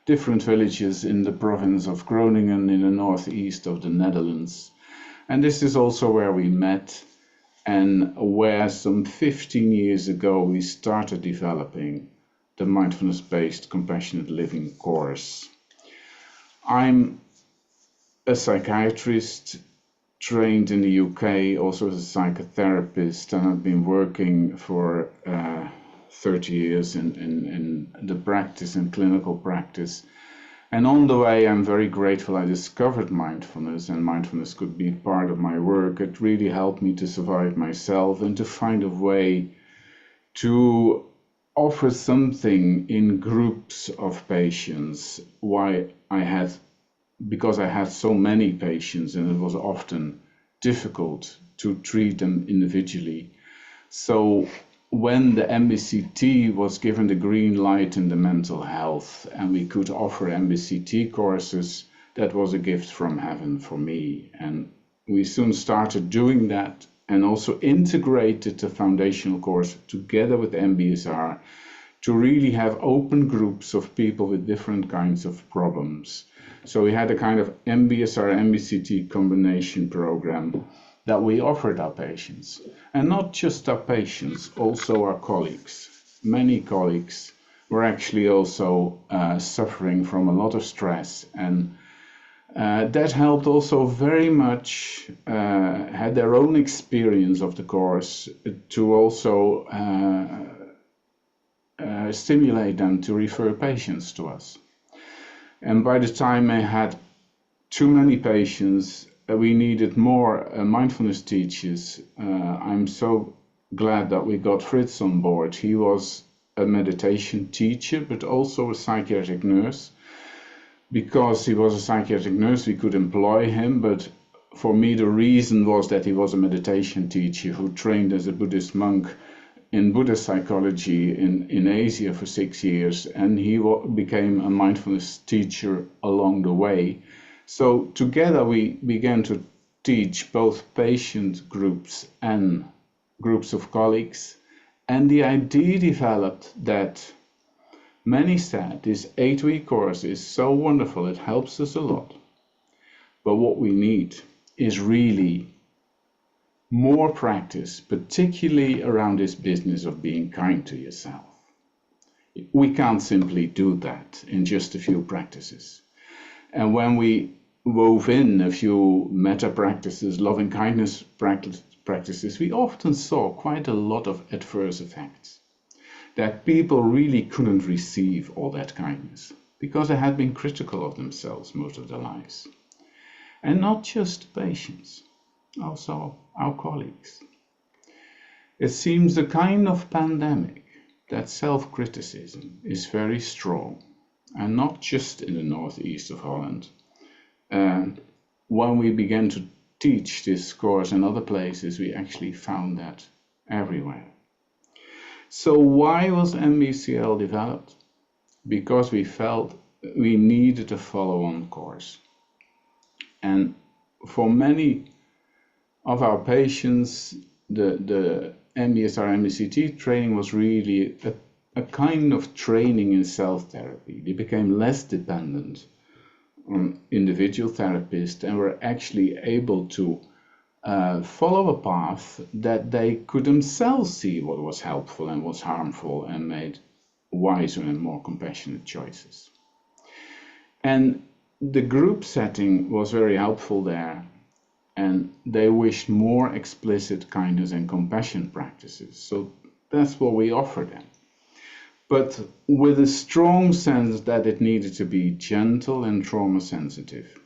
different villages in the province of Groningen in the northeast of the Netherlands. And this is also where we met and where some 15 years ago we started developing the Mindfulness-Based Compassionate Living course. I'm a psychiatrist trained in the UK, also as a psychotherapist, and I've been working for 30 years in the practice and clinical practice. And on the way, I'm very grateful I discovered mindfulness, and mindfulness could be part of my work. It really helped me to survive myself and to find a way to offer something in groups of patients. Because I had so many patients and it was often difficult to treat them individually. So when the MBCT was given the green light in the mental health and we could offer MBCT courses, that was a gift from heaven for me. And we soon started doing that and also integrated the foundational course together with MBSR to really have open groups of people with different kinds of problems. So we had a kind of MBSR, MBCT combination program that we offered our patients. And not just our patients, also our colleagues. Many colleagues were actually also suffering from a lot of stress. And that helped also very much, had their own experience of the course to also stimulate them to refer patients to us. And by the time I had too many patients, that we needed more mindfulness teachers, I'm so glad that we got Fritz on board. He was a meditation teacher, but also a psychiatric nurse. Because he was a psychiatric nurse, we could employ him, but for me the reason was that he was a meditation teacher who trained as a Buddhist monk in Buddhist psychology in Asia for 6 years, and he became a mindfulness teacher along the way. So together we began to teach both patient groups and groups of colleagues, and the idea developed that many said this 8-week course is so wonderful, it helps us a lot, but what we need is really more practice, particularly around this business of being kind to yourself. We can't simply do that in just a few practices. And when we wove in a few metta practices, loving kindness practices, we often saw quite a lot of adverse effects. That people really couldn't receive all that kindness because they had been critical of themselves most of their lives. And not just patients, also our colleagues. It seems a kind of pandemic that self-criticism is very strong, and not just in the northeast of Holland. When we began to teach this course in other places, we actually found that everywhere. So why was MBCL developed? Because we felt we needed a follow-on course. And for many of our patients, the MBSR MBCT training was really a kind of training in self-therapy. They became less dependent on individual therapists and were actually able to follow a path that they could themselves see what was helpful and was harmful and made wiser and more compassionate choices. And the group setting was very helpful there, and they wished more explicit kindness and compassion practices. So that's what we offer them. But with a strong sense that it needed to be gentle and trauma sensitive.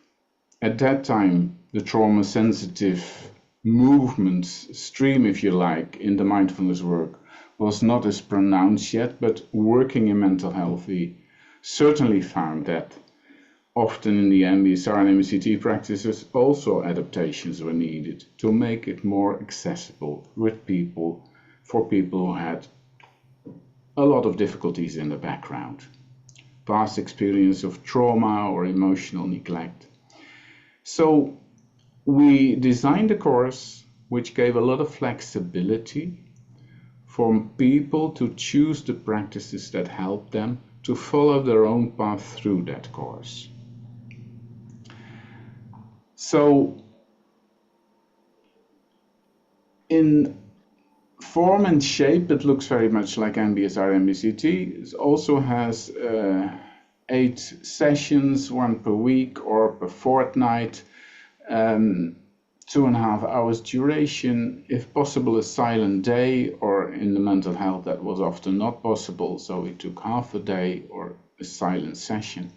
At that time, the trauma sensitive movement stream, if you like, in the mindfulness work was not as pronounced yet, but working in mental health, we certainly found that often in the MBSR and MBCT practices, also adaptations were needed to make it more accessible with people, for people who had a lot of difficulties in the background, past experience of trauma or emotional neglect. So we designed a course which gave a lot of flexibility for people to choose the practices that help them to follow their own path through that course. So in form and shape, it looks very much like MBSR MBCT. It also has 8 sessions, 1 per week or per fortnight, 2.5 hours duration, if possible a silent day, or in the mental health that was often not possible, so we took half a day or a silent session.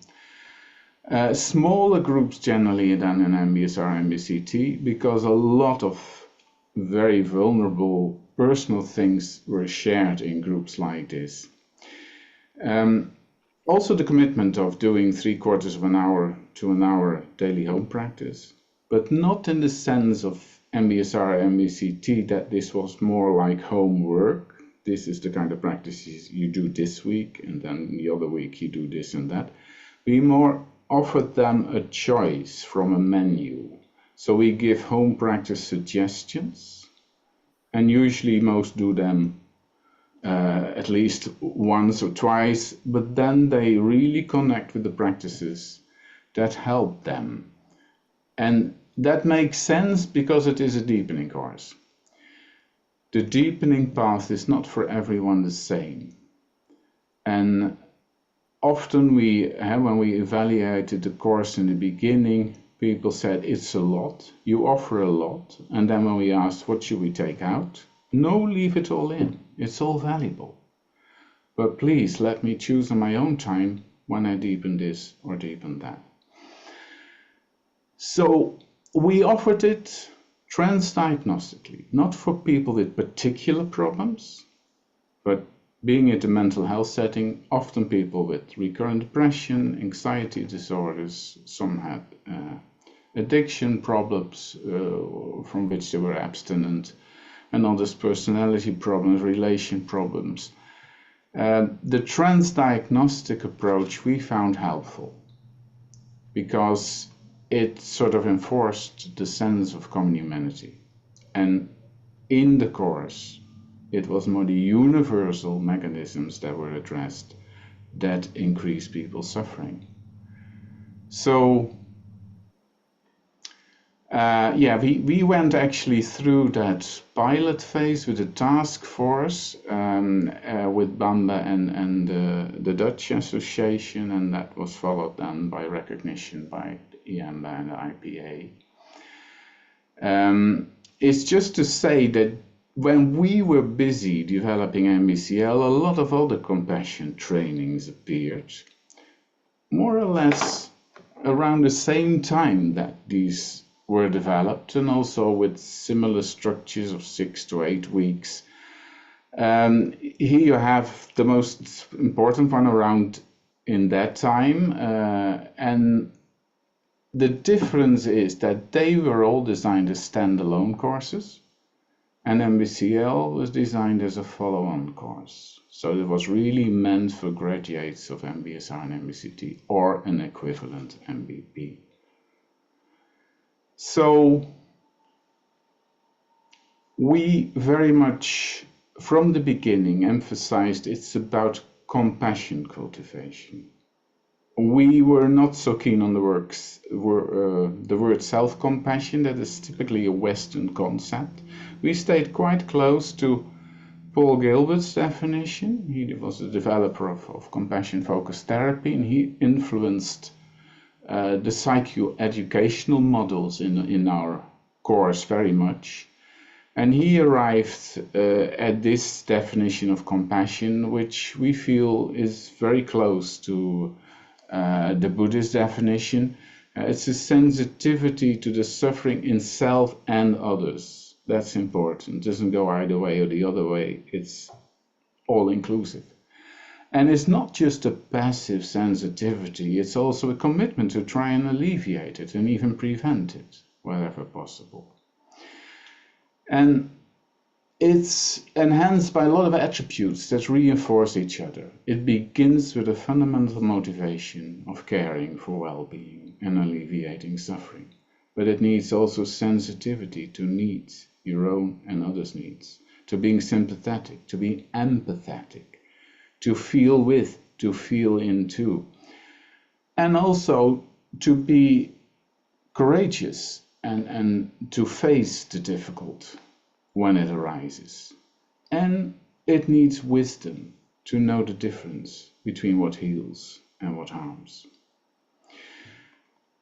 Smaller groups generally than in MBSR MBCT, because a lot of very vulnerable personal things were shared in groups like this. Also the commitment of doing 3/4 of an hour to an hour daily home practice, but not in the sense of MBSR MBCT that this was more like homework. This is the kind of practices you do this week, and then the other week you do this and that. We more offered them a choice from a menu. So we give home practice suggestions, and usually most do them at least once or twice, but then they really connect with the practices that help them. And that makes sense because it is a deepening course. The deepening path is not for everyone the same. And often when we evaluated the course in the beginning, people said it's a lot, you offer a lot. And then when we asked what should we take out? No, leave it all in. It's all valuable. But please let me choose on my own time when I deepen this or deepen that. So we offered it transdiagnostically, not for people with particular problems, but being in a mental health setting, often people with recurrent depression, anxiety disorders, some had addiction problems from which they were abstinent, and others personality problems, relation problems. The transdiagnostic approach we found helpful because it sort of enforced the sense of common humanity. And in the course, it was more the universal mechanisms that were addressed that increased people's suffering. So, we went actually through that pilot phase with a task force with BAMBA and the Dutch Association, and that was followed then by recognition by the EMBA and the IPA. It's just to say that when we were busy developing MBCL, a lot of other compassion trainings appeared, more or less around the same time that these were developed, and also with similar structures of 6 to 8 weeks. Here you have the most important one around in that time, and the difference is that they were all designed as standalone courses, and MBCL was designed as a follow-on course. So it was really meant for graduates of MBSR and MBCT or an equivalent MBP. So we very much, from the beginning, emphasized it's about compassion cultivation. We were not so keen on the word self-compassion. That is typically a Western concept. We stayed quite close to Paul Gilbert's definition. He was the developer of compassion-focused therapy, and he influenced the psychoeducational models in our course very much. And he arrived at this definition of compassion, which we feel is very close to the Buddhist definition. It's a sensitivity to the suffering in self and others. That's important. It doesn't go either way or the other way. It's all inclusive. And it's not just a passive sensitivity, it's also a commitment to try and alleviate it and even prevent it wherever possible. And it's enhanced by a lot of attributes that reinforce each other. It begins with a fundamental motivation of caring for well-being and alleviating suffering. But it needs also sensitivity to needs, your own and others' needs, to being sympathetic, to being empathetic, to feel with, to feel into, and also to be courageous and to face the difficult when it arises. And it needs wisdom to know the difference between what heals and what harms.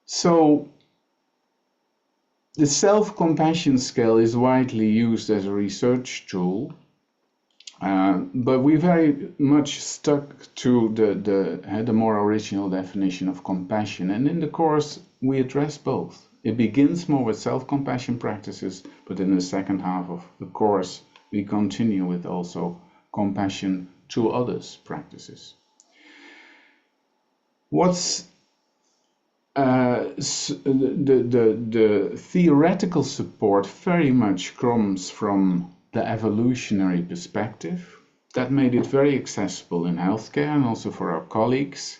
So the self-compassion scale is widely used as a research tool, but we very much stuck to the more original definition of compassion. And in the course, we address both. It begins more with self-compassion practices, but in the second half of the course, we continue with also compassion to others practices. What's the theoretical support very much comes from the evolutionary perspective. That made it very accessible in healthcare and also for our colleagues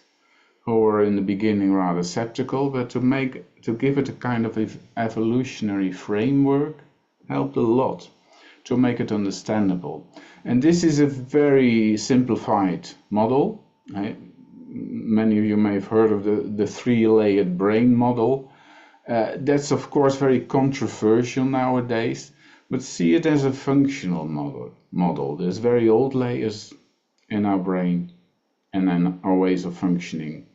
who were in the beginning rather skeptical, but to give it a kind of evolutionary framework helped a lot to make it understandable. And this is a very simplified model. Many of you may have heard of the three-layered brain model. That's of course very controversial nowadays, but see it as a functional model. There's very old layers in our brain and then our ways of functioning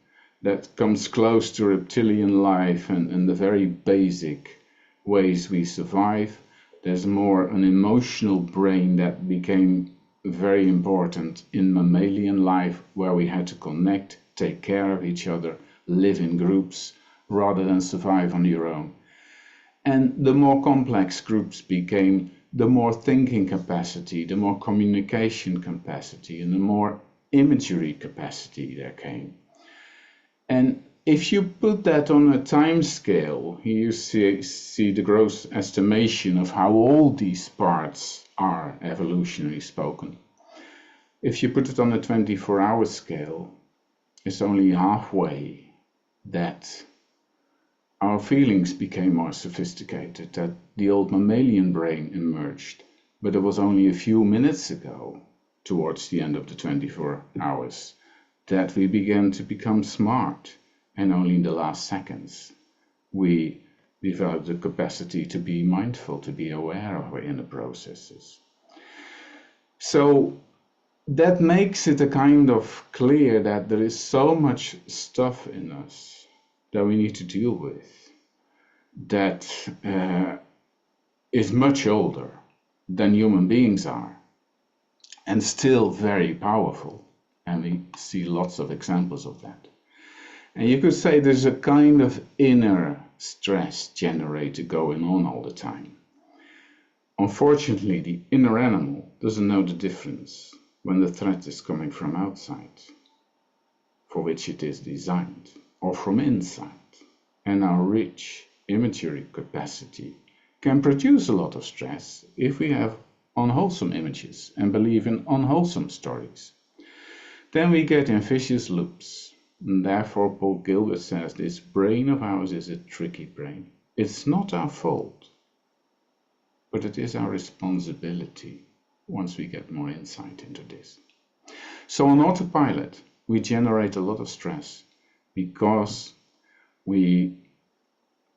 that comes close to reptilian life and the very basic ways we survive. There's more an emotional brain that became very important in mammalian life, where we had to connect, take care of each other, live in groups rather than survive on your own. And the more complex groups became, the more thinking capacity, the more communication capacity, and the more imagery capacity there came. And if you put that on a time scale, here you see the gross estimation of how all these parts are, evolutionarily spoken. If you put it on a 24-hour scale, it's only halfway that our feelings became more sophisticated, that the old mammalian brain emerged. But it was only a few minutes ago, towards the end of the 24 hours, that we began to become smart. And only in the last seconds, we developed the capacity to be mindful, to be aware of our inner processes. So that makes it a kind of clear that there is so much stuff in us that we need to deal with that is much older than human beings are and still very powerful. And we see lots of examples of that. And you could say there's a kind of inner stress generator going on all the time. Unfortunately, the inner animal doesn't know the difference when the threat is coming from outside, for which it is designed, or from inside. And our rich imagery capacity can produce a lot of stress if we have unwholesome images and believe in unwholesome stories. Then we get in vicious loops. And therefore, Paul Gilbert says this brain of ours is a tricky brain. It's not our fault, but it is our responsibility once we get more insight into this. So on autopilot, we generate a lot of stress because we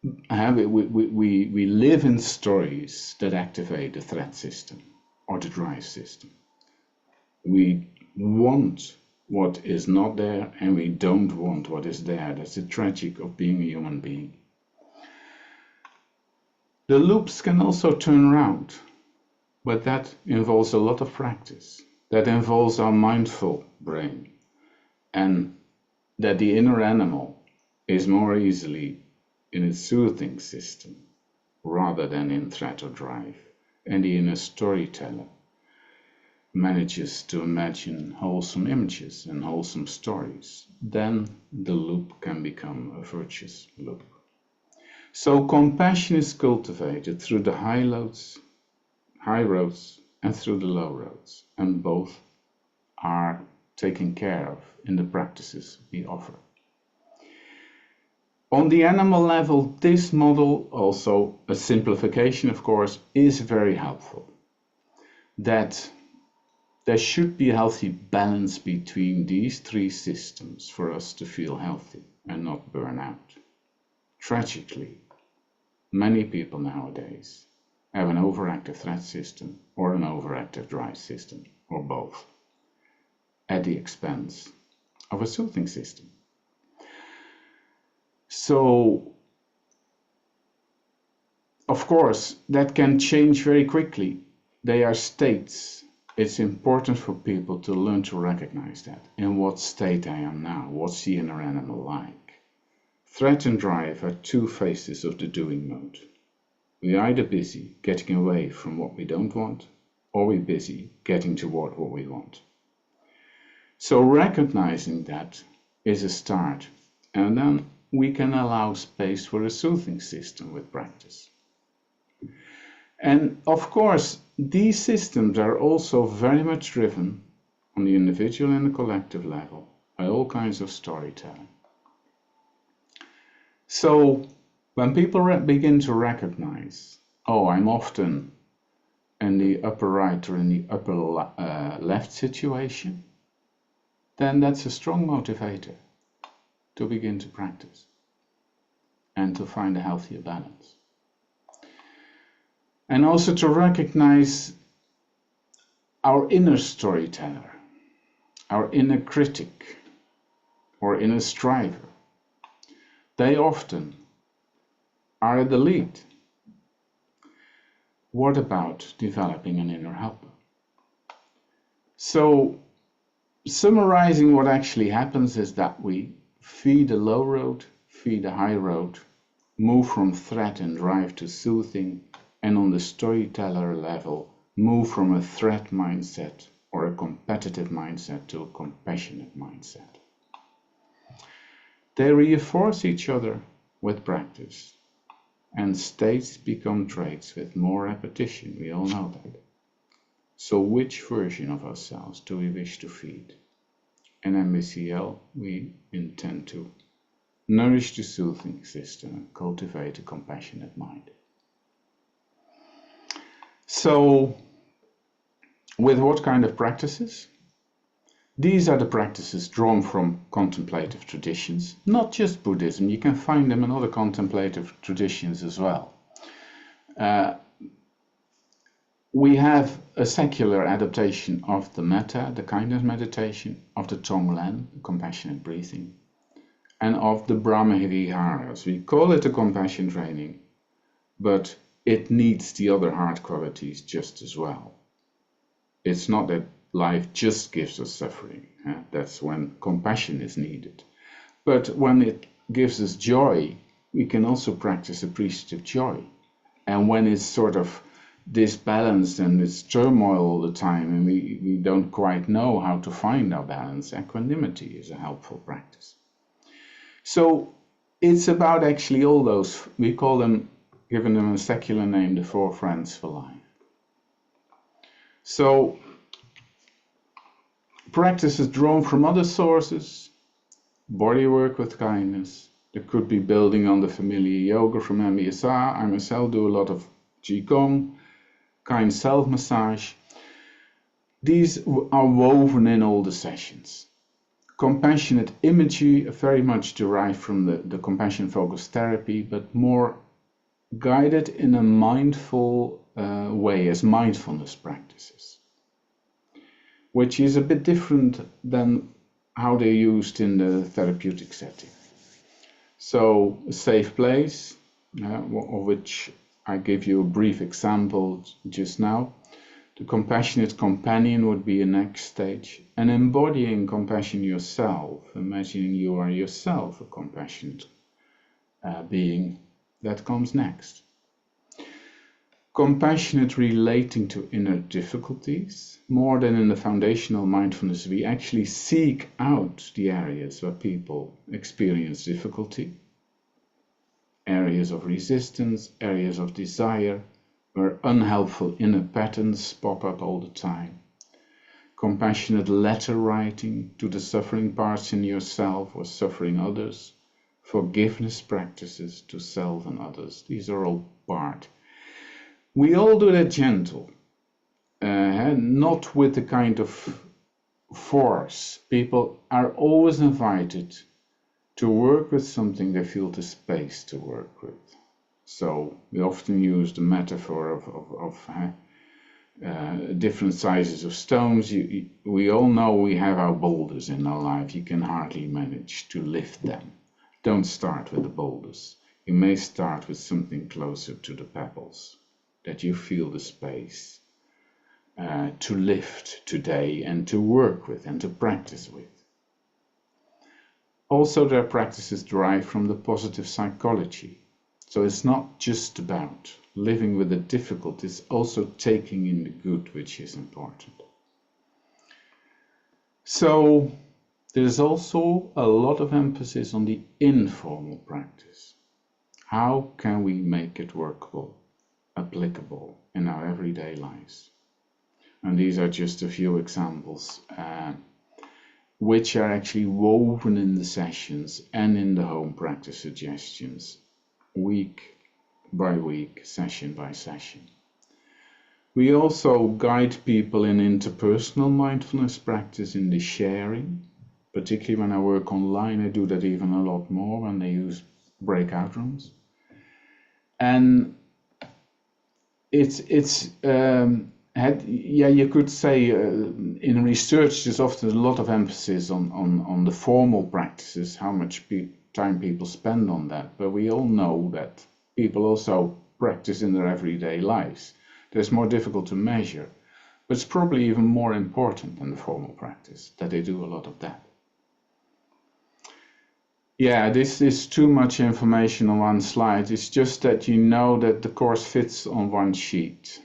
live in stories that activate the threat system or the drive system. We want what is not there, and we don't want what is there. That's the tragic of being a human being. The loops can also turn around, but that involves a lot of practice. That involves our mindful brain, and that the inner animal is more easily in its soothing system rather than in threat or drive, and the inner storyteller manages to imagine wholesome images and wholesome stories, then the loop can become a virtuous loop. So compassion is cultivated through the high roads and through the low roads, and both are taken care of in the practices we offer. On the animal level, this model, also a simplification of course, is very helpful. That there should be a healthy balance between these three systems for us to feel healthy and not burn out. Tragically, many people nowadays have an overactive threat system or an overactive drive system, or both, at the expense of a soothing system. So, of course, that can change very quickly. They are states. It's important for people to learn to recognize that. In what state I am now, what's the inner animal like? Threat and drive are two faces of the doing mode. We're either busy getting away from what we don't want, or we're busy getting toward what we want. So recognizing that is a start, and then we can allow space for a soothing system with practice. And of course, these systems are also very much driven on the individual and the collective level by all kinds of storytelling. So when people begin to recognize, oh, I'm often in the upper right or in the upper left situation, then that's a strong motivator to begin to practice and to find a healthier balance. And also to recognize our inner storyteller, our inner critic, or inner striver. They often are at the lead. What about developing an inner helper? So, summarizing what actually happens is that we feed a low road, feed a high road, move from threat and drive to soothing, and on the storyteller level, move from a threat mindset or a competitive mindset to a compassionate mindset. They reinforce each other with practice, and states become traits with more repetition. We all know that. So which version of ourselves do we wish to feed? In MBCL, we intend to nourish the soothing system and cultivate a compassionate mind. So, with what kind of practices? These are the practices drawn from contemplative traditions, not just Buddhism. You can find them in other contemplative traditions as well. We have a secular adaptation of the metta, the kindness meditation, of the Tonglen, compassionate breathing, and of the Brahma-viharas. We call it a compassion training, but it needs the other heart qualities just as well. It's not that life just gives us suffering. That's when compassion is needed. But when it gives us joy, we can also practice appreciative joy. And when it's sort of disbalanced and it's turmoil all the time and we don't quite know how to find our balance, equanimity is a helpful practice. So it's about actually all those, we call them, given them a secular name, the 4 friends for life. So practices drawn from other sources, body work with kindness. There could be building on the familiar yoga from MBSR. I myself do a lot of Qigong, kind self-massage. These are woven in all the sessions. Compassionate imagery, very much derived from the compassion-focused therapy, but more guided in a mindful way as mindfulness practices, which is a bit different than how they're used in the therapeutic setting. So, a safe place, of which I gave you a brief example just now. The compassionate companion would be a next stage. And embodying compassion yourself, imagining you are yourself a compassionate being, that comes next. Compassionate relating to inner difficulties. More than in the foundational mindfulness, we actually seek out the areas where people experience difficulty, areas of resistance, areas of desire, where unhelpful inner patterns pop up all the time. Compassionate letter writing to the suffering parts in yourself or suffering others. Forgiveness practices to self and others. These are all part. We all do that gentle, not with the kind of force. People are always invited to work with something they feel the space to work with. So we often use the metaphor of different sizes of stones. We all know we have our boulders in our life. You can hardly manage to lift them. Don't start with the boulders. You may start with something closer to the pebbles that you feel the space to lift today and to work with and to practice with. Also, their practices derive from the positive psychology. So it's not just about living with the difficult, it's also taking in the good, which is important. So there's also a lot of emphasis on the informal practice. How can we make it workable, applicable in our everyday lives? And these are just a few examples which are actually woven in the sessions and in the home practice suggestions, week by week, session by session. We also guide people in interpersonal mindfulness practice in the sharing, particularly when I work online. I do that even a lot more when they use breakout rooms. And you could say in research there's often a lot of emphasis on the formal practices, how much time people spend on that. But we all know that people also practice in their everyday lives. That's more difficult to measure, but it's probably even more important than the formal practice, that they do a lot of that. Yeah, this is too much information on one slide. It's just that you know that the course fits on one sheet.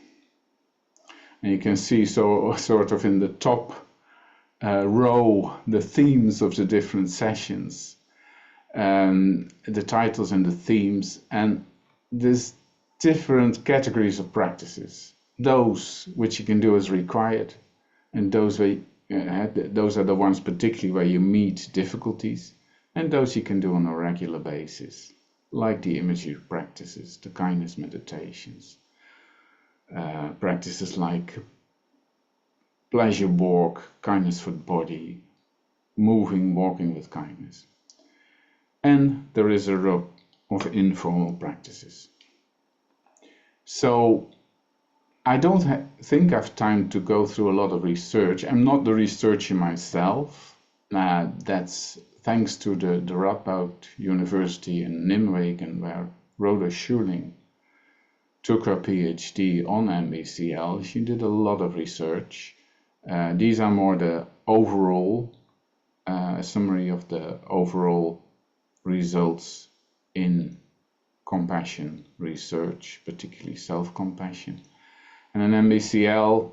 And you can see sort of in the top row the themes of the different sessions, the titles and the themes, and there's different categories of practices. Those which you can do as required, and those are the ones particularly where you meet difficulties, and those you can do on a regular basis, like the imagery practices, the kindness meditations, practices like pleasure walk, kindness for the body, walking with kindness. And there is a row of informal practices. So I don't think I have time to go through a lot of research. I'm not the researcher myself. That's thanks to the Radboud University in Nijmegen, where Rhoda Schuling took her PhD on MBCL. She did a lot of research. These are more the overall summary of the overall results in compassion research, particularly self-compassion. And in MBCL,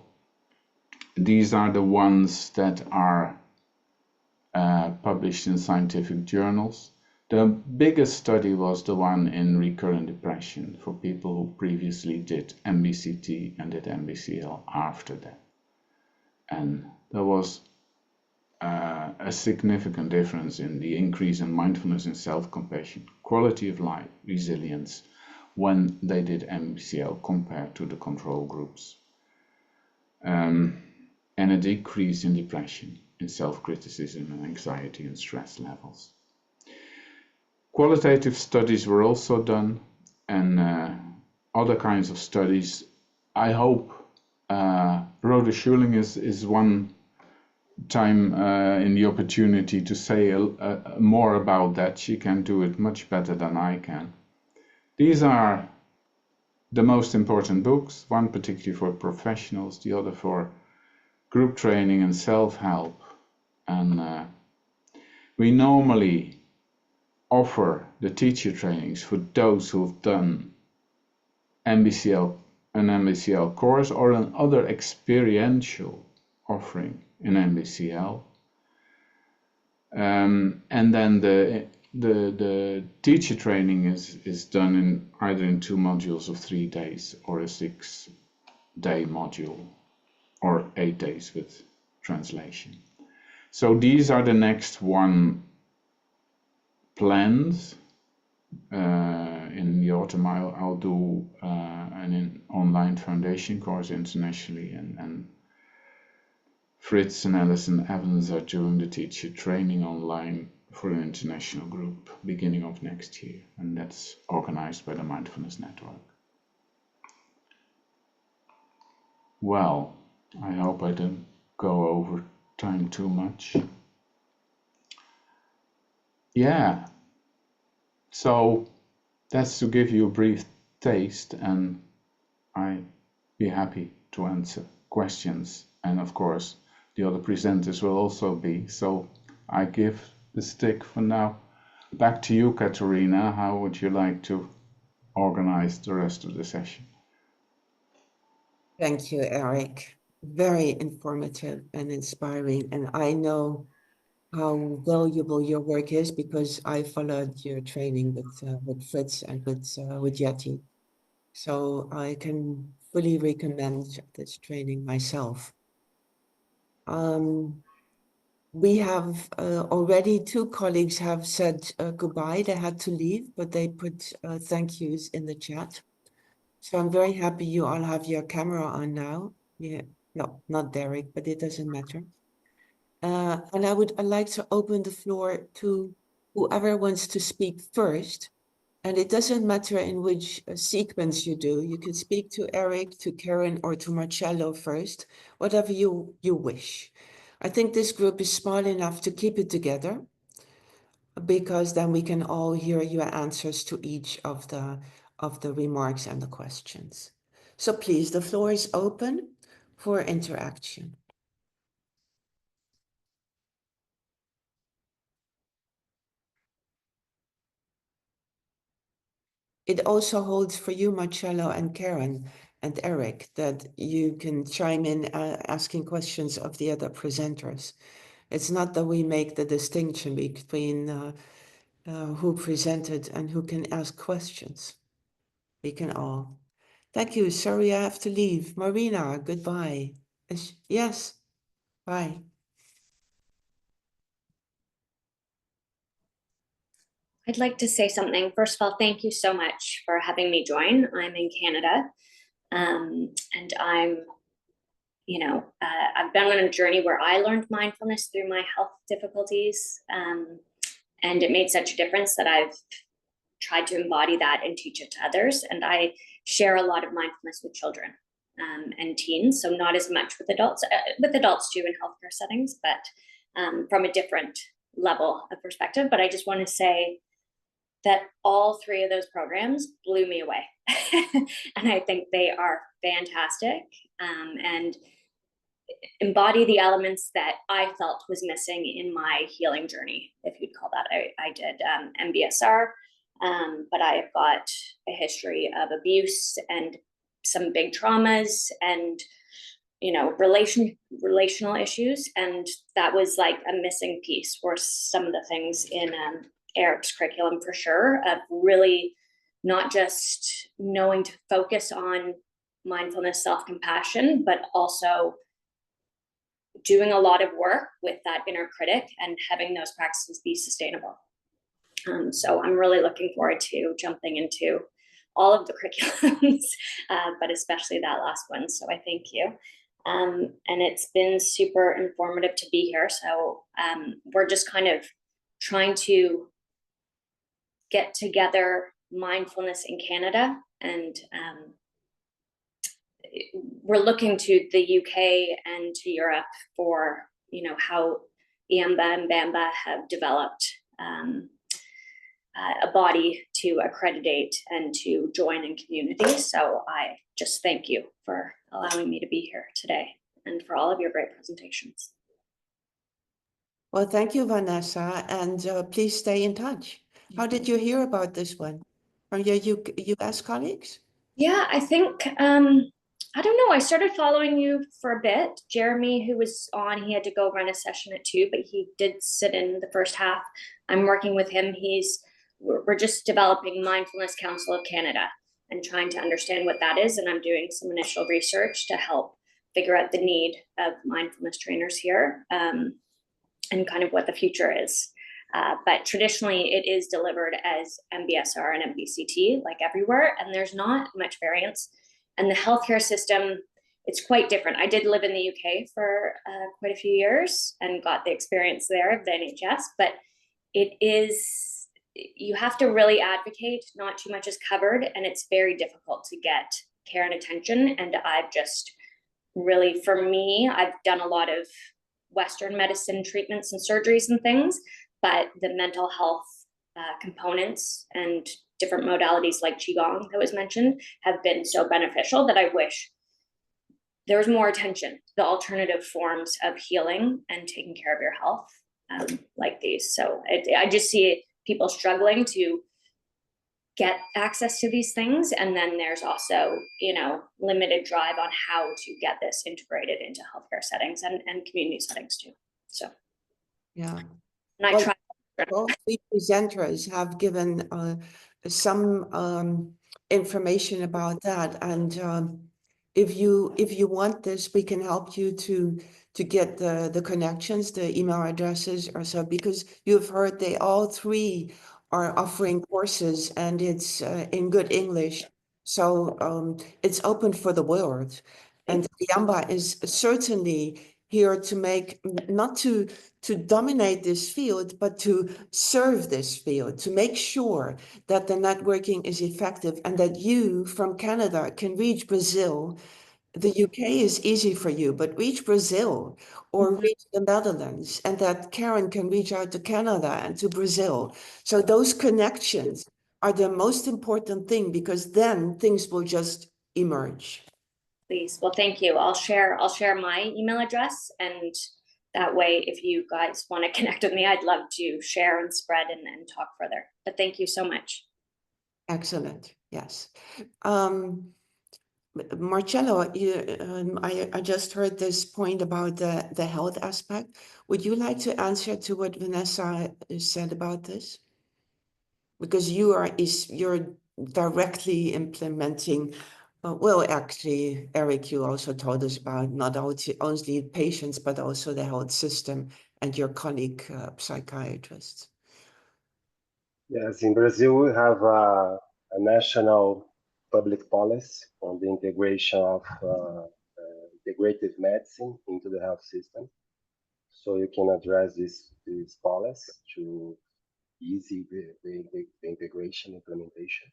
these are the ones that are published in scientific journals. The biggest study was the one in recurrent depression for people who previously did MBCT and did MBCL after that. And there was a significant difference in the increase in mindfulness and self-compassion, quality of life, resilience, when they did MBCL compared to the control groups. And a decrease in depression, in self-criticism and anxiety and stress levels. Qualitative studies were also done, and other kinds of studies. I hope Rhoda Schuling is one time in the opportunity to say more about that. She can do it much better than I can. These are the most important books, one particularly for professionals, the other for group training and self-help. And we normally offer the teacher trainings for those who've done an MBCL course or another experiential offering in MBCL. And then the teacher training is done either in 2 modules of 3 days or a 6-day module or 8 days with translation. So these are the next one planned. In the autumn I'll do an online foundation course internationally, and Fritz and Alison Evans are doing the teacher training online for an international group beginning of next year, and that's organized by the Mindfulness Network. Well, I hope I didn't go over time too much. Yeah, so that's to give you a brief taste, and I'd be happy to answer questions, and of course the other presenters will also be. So I give the stick for now back to you, Katerina. How would you like to organize the rest of the session? Thank you, Erik. Very informative and inspiring. And I know how valuable your work is because I followed your training with Fritz and with Yeti. So I can fully recommend this training myself. We have already 2 colleagues have said goodbye. They had to leave, but they put thank yous in the chat. So I'm very happy you all have your camera on now. Yeah, no, not Derek, but it doesn't matter. And I'd like to open the floor to whoever wants to speak first. And it doesn't matter in which sequence you do. You can speak to Erik, to Karen, or to Marcelo first, whatever you wish. I think this group is small enough to keep it together, because then we can all hear your answers to each of the remarks and the questions. So please, the floor is open for interaction. it also holds for you, Marcelo and Karen and Erik, that you can chime in asking questions of the other presenters. It's not that we make the distinction between who presented and who can ask questions. We can all. Thank you. Sorry, I have to leave. Marina, goodbye. Yes, bye. I'd like to say something. First of all, thank you so much for having me join. I'm in Canada, and I'm, I've been on a journey where I learned mindfulness through my health difficulties, and it made such a difference that I've tried to embody that and teach it to others. And I share a lot of mindfulness with children and teens, so not as much with adults too in healthcare settings, but from a different level of perspective. But I just want to say that all three of those programs blew me away. And I think they are fantastic and embody the elements that I felt was missing in my healing journey, if you'd call that. I did MBSR, but I have got a history of abuse and some big traumas and relational issues, and that was like a missing piece for some of the things in Erik's curriculum, for sure, of really not just knowing to focus on mindfulness, self-compassion, but also doing a lot of work with that inner critic and having those practices be sustainable. So I'm really looking forward to jumping into all of the curriculums, but especially that last one. So I thank you. And it's been super informative to be here. So we're just kind of trying to get together mindfulness in Canada, and we're looking to the UK and to Europe for how IAMBA and BAMBA have developed a body to accreditate and to join in community. So I just thank you for allowing me to be here today and for all of your great presentations. Well, thank you, Vanessa, and please stay in touch. How did you hear about this one? From your US colleagues? Yeah, I think, I don't know, I started following you for a bit. Jeremy, who was on, he had to go run a session at 2, but he did sit in the first half. I'm working with him. We're just developing Mindfulness Council of Canada and trying to understand what that is. And I'm doing some initial research to help figure out the need of mindfulness trainers here and kind of what the future is. But traditionally, it is delivered as MBSR and MBCT, like everywhere, and there's not much variance. And the healthcare system, it's quite different. I did live in the UK for quite a few years and got the experience there of the NHS, but you have to really advocate, not too much is covered, and it's very difficult to get care and attention. And I've just really, for me, I've done a lot of Western medicine treatments and surgeries and things, but the mental health components and different modalities like Qigong that was mentioned have been so beneficial that I wish there was more attention to the alternative forms of healing and taking care of your health like these. So I just see people struggling to get access to these things. And then there's also, limited drive on how to get this integrated into healthcare settings and community settings too. So, yeah. And well, all three presenters have given some information about that. And if you want this, we can help you to get the connections, the email addresses or so, because you've heard they all three are offering courses, and it's in good English. So it's open for the world. And IAMBA is certainly here to make, not to dominate this field, but to serve this field, to make sure that the networking is effective and that you from Canada can reach Brazil. The UK is easy for you, but reach Brazil or reach the Netherlands, and that Karen can reach out to Canada and to Brazil. So those connections are the most important thing, because then things will just emerge. Please. Well, thank you. I'll share my email address, and that way, if you guys want to connect with me, I'd love to share and spread and talk further. But thank you so much. Excellent. Yes. Marcelo, I just heard this point about the health aspect. Would you like to answer to what Vanessa said about this? Because you're directly implementing, well, actually, Erik, you also told us about not only patients, but also the health system and your colleague psychiatrists. Yes, in Brazil, we have a national public policy on the integration of integrative medicine into the health system. So you can address this policy to easy the integration implementation.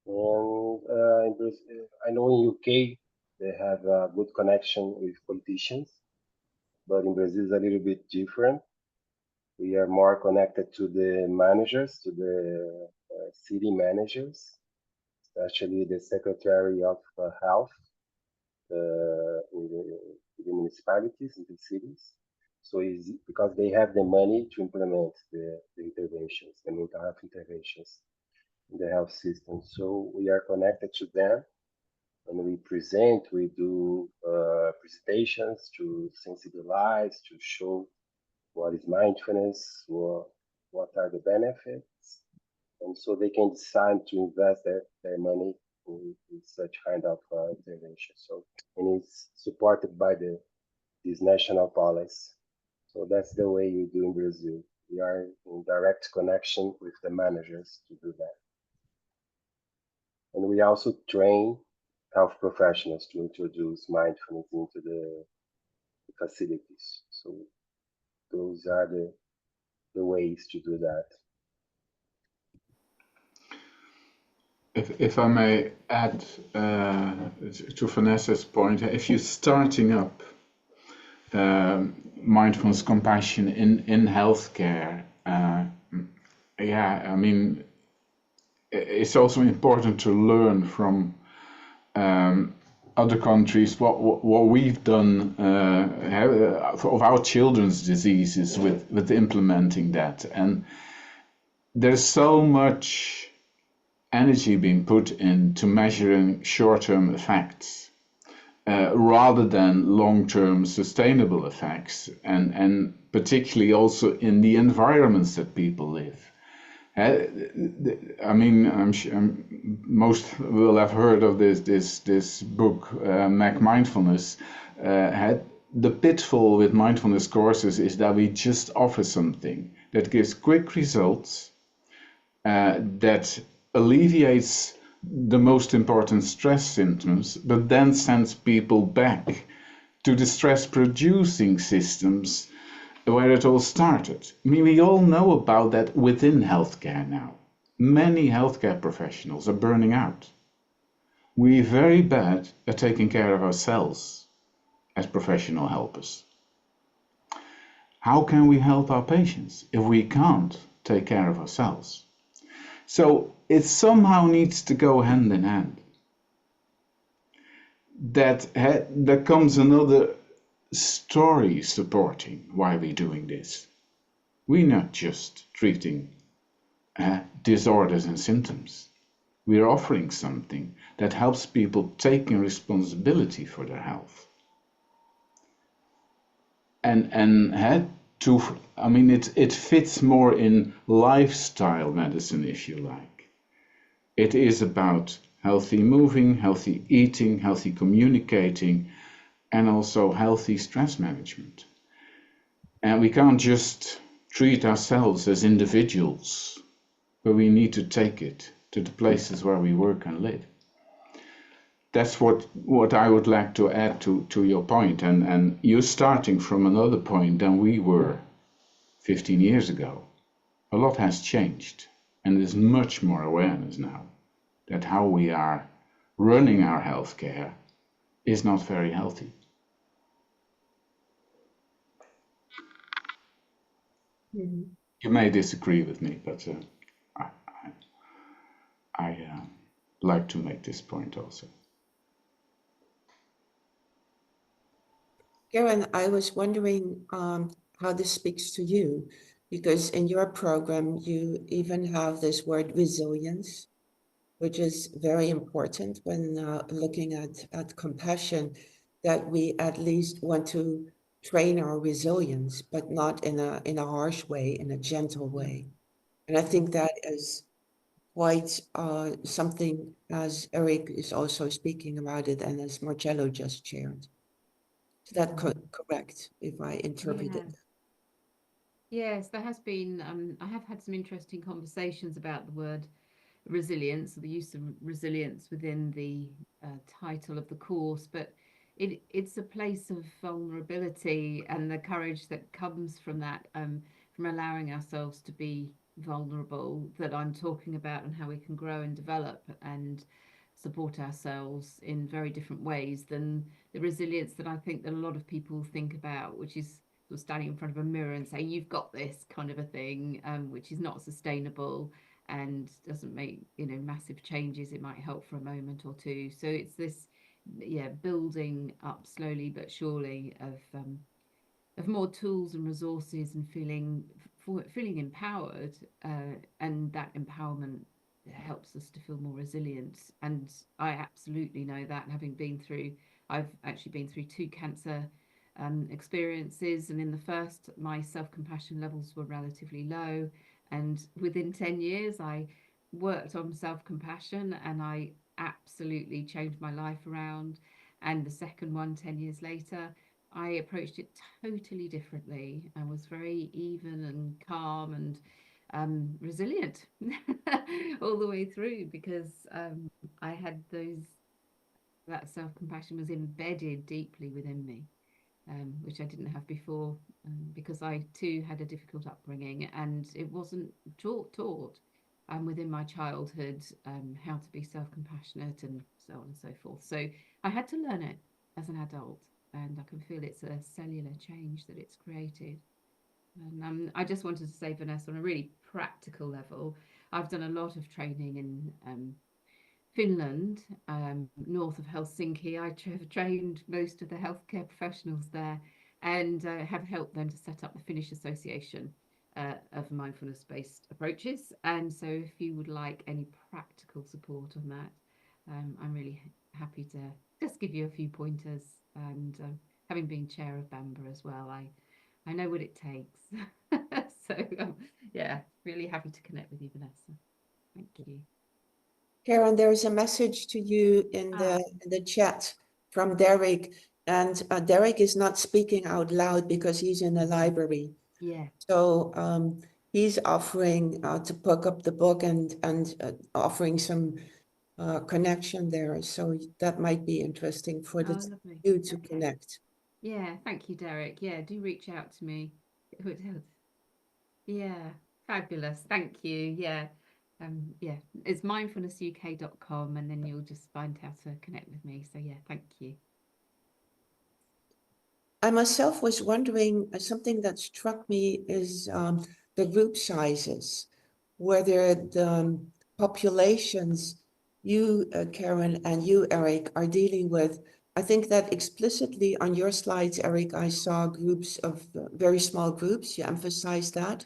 And in Brazil, I know in UK they have a good connection with politicians, but in Brazil it's a little bit different. We are more connected to the managers, to the city managers, especially the Secretary of Health in the municipalities, in the cities. So it's because they have the money to implement the interventions, the mental health interventions in the health system. So we are connected to them, and we present, we do presentations to sensibilize, to show what is mindfulness, what are the benefits, and so they can decide to invest their money in such kind of intervention. So, and it's supported by this national policy. So that's the way we do in Brazil. We are in direct connection with the managers to do that. And we also train health professionals to introduce mindfulness into the facilities. So those are the ways to do that. If I may add to Vanessa's point, if you're starting up mindfulness compassion in healthcare, yeah, I mean, it's also important to learn from other countries what we've done of our children's diseases with implementing that. And there's so much energy being put into measuring short-term effects rather than long-term sustainable effects, and particularly also in the environments that people live. I mean, most will have heard of this book, Mindfulness. The pitfall with mindfulness courses is that we just offer something that gives quick results, that alleviates the most important stress symptoms, but then sends people back to the stress-producing systems where it all started. I mean, we all know about that within healthcare now. Many healthcare professionals are burning out. We're very bad at taking care of ourselves as professional helpers. How can we help our patients if we can't take care of ourselves? So it somehow needs to go hand in hand. There comes another story supporting why we're doing this. We're not just treating disorders and symptoms. We're offering something that helps people taking responsibility for their health. I mean, it fits more in lifestyle medicine, if you like. It is about healthy moving, healthy eating, healthy communicating, and also healthy stress management. And we can't just treat ourselves as individuals, but we need to take it to the places where we work and live. That's what I would like to add to your point. And you're starting from another point than we were 15 years ago. A lot has changed, and there's much more awareness now that how we are running our healthcare is not very healthy. Mm-hmm. You may disagree with me, but I like to make this point also. Karen, I was wondering how this speaks to you, because in your program, you even have this word resilience, which is very important when looking at compassion, that we at least want to train our resilience, but not in a harsh way, in a gentle way. And I think that is quite something, as Erik is also speaking about it, and as Marcelo just shared. Is that correct, if I interpret it? Yes, there has been, I have had some interesting conversations about the word resilience, or the use of resilience within the title of the course, but it's a place of vulnerability and the courage that comes from that, from allowing ourselves to be vulnerable, that I'm talking about, and how we can grow and develop and support ourselves in very different ways than the resilience that I think that a lot of people think about, which is sort of standing in front of a mirror and saying, you've got this, kind of a thing, which is not sustainable and doesn't make, you know, massive changes. It might help for a moment or two. So it's this, yeah, building up slowly but surely of more tools and resources, and feeling empowered, and that empowerment helps us to feel more resilient. And I absolutely know that, having been through, I've actually been through 2 cancer experiences, and in the first, my self-compassion levels were relatively low, and within 10 years I worked on self-compassion and I absolutely changed my life around. And the second one, 10 years later, I approached it totally differently. I was very even and calm and resilient all the way through, because I had that self-compassion was embedded deeply within me, which I didn't have before, because I too had a difficult upbringing, and it wasn't taught within my childhood how to be self-compassionate and so on and so forth. So I had to learn it as an adult, and I can feel it's a cellular change that it's created. And I just wanted to say, Vanessa, on a really practical level, I've done a lot of training in Finland, north of Helsinki. I have trained most of the healthcare professionals there, and have helped them to set up the Finnish Association of mindfulness-based approaches. And so if you would like any practical support on that, I'm really happy to just give you a few pointers. And having been chair of BAMBA as well, I know what it takes. So yeah, really happy to connect with you, Vanessa. Thank you. Karen, there's a message to you in the chat from Derek, and Derek is not speaking out loud because he's in the library. Yeah. So he's offering to pick up the book and offering some connection there. So that might be interesting for you to connect. Yeah, thank you, Derek. Yeah, do reach out to me. It would help. Yeah, fabulous. Thank you. Yeah. Yeah, it's mindfulnessuk.com, and then you'll just find how to connect with me. So yeah, thank you. I myself was wondering, something that struck me is the group sizes, whether the populations you, Karen, and you, Erik, are dealing with. I think that explicitly on your slides, Erik, I saw groups of very small groups. You emphasized that,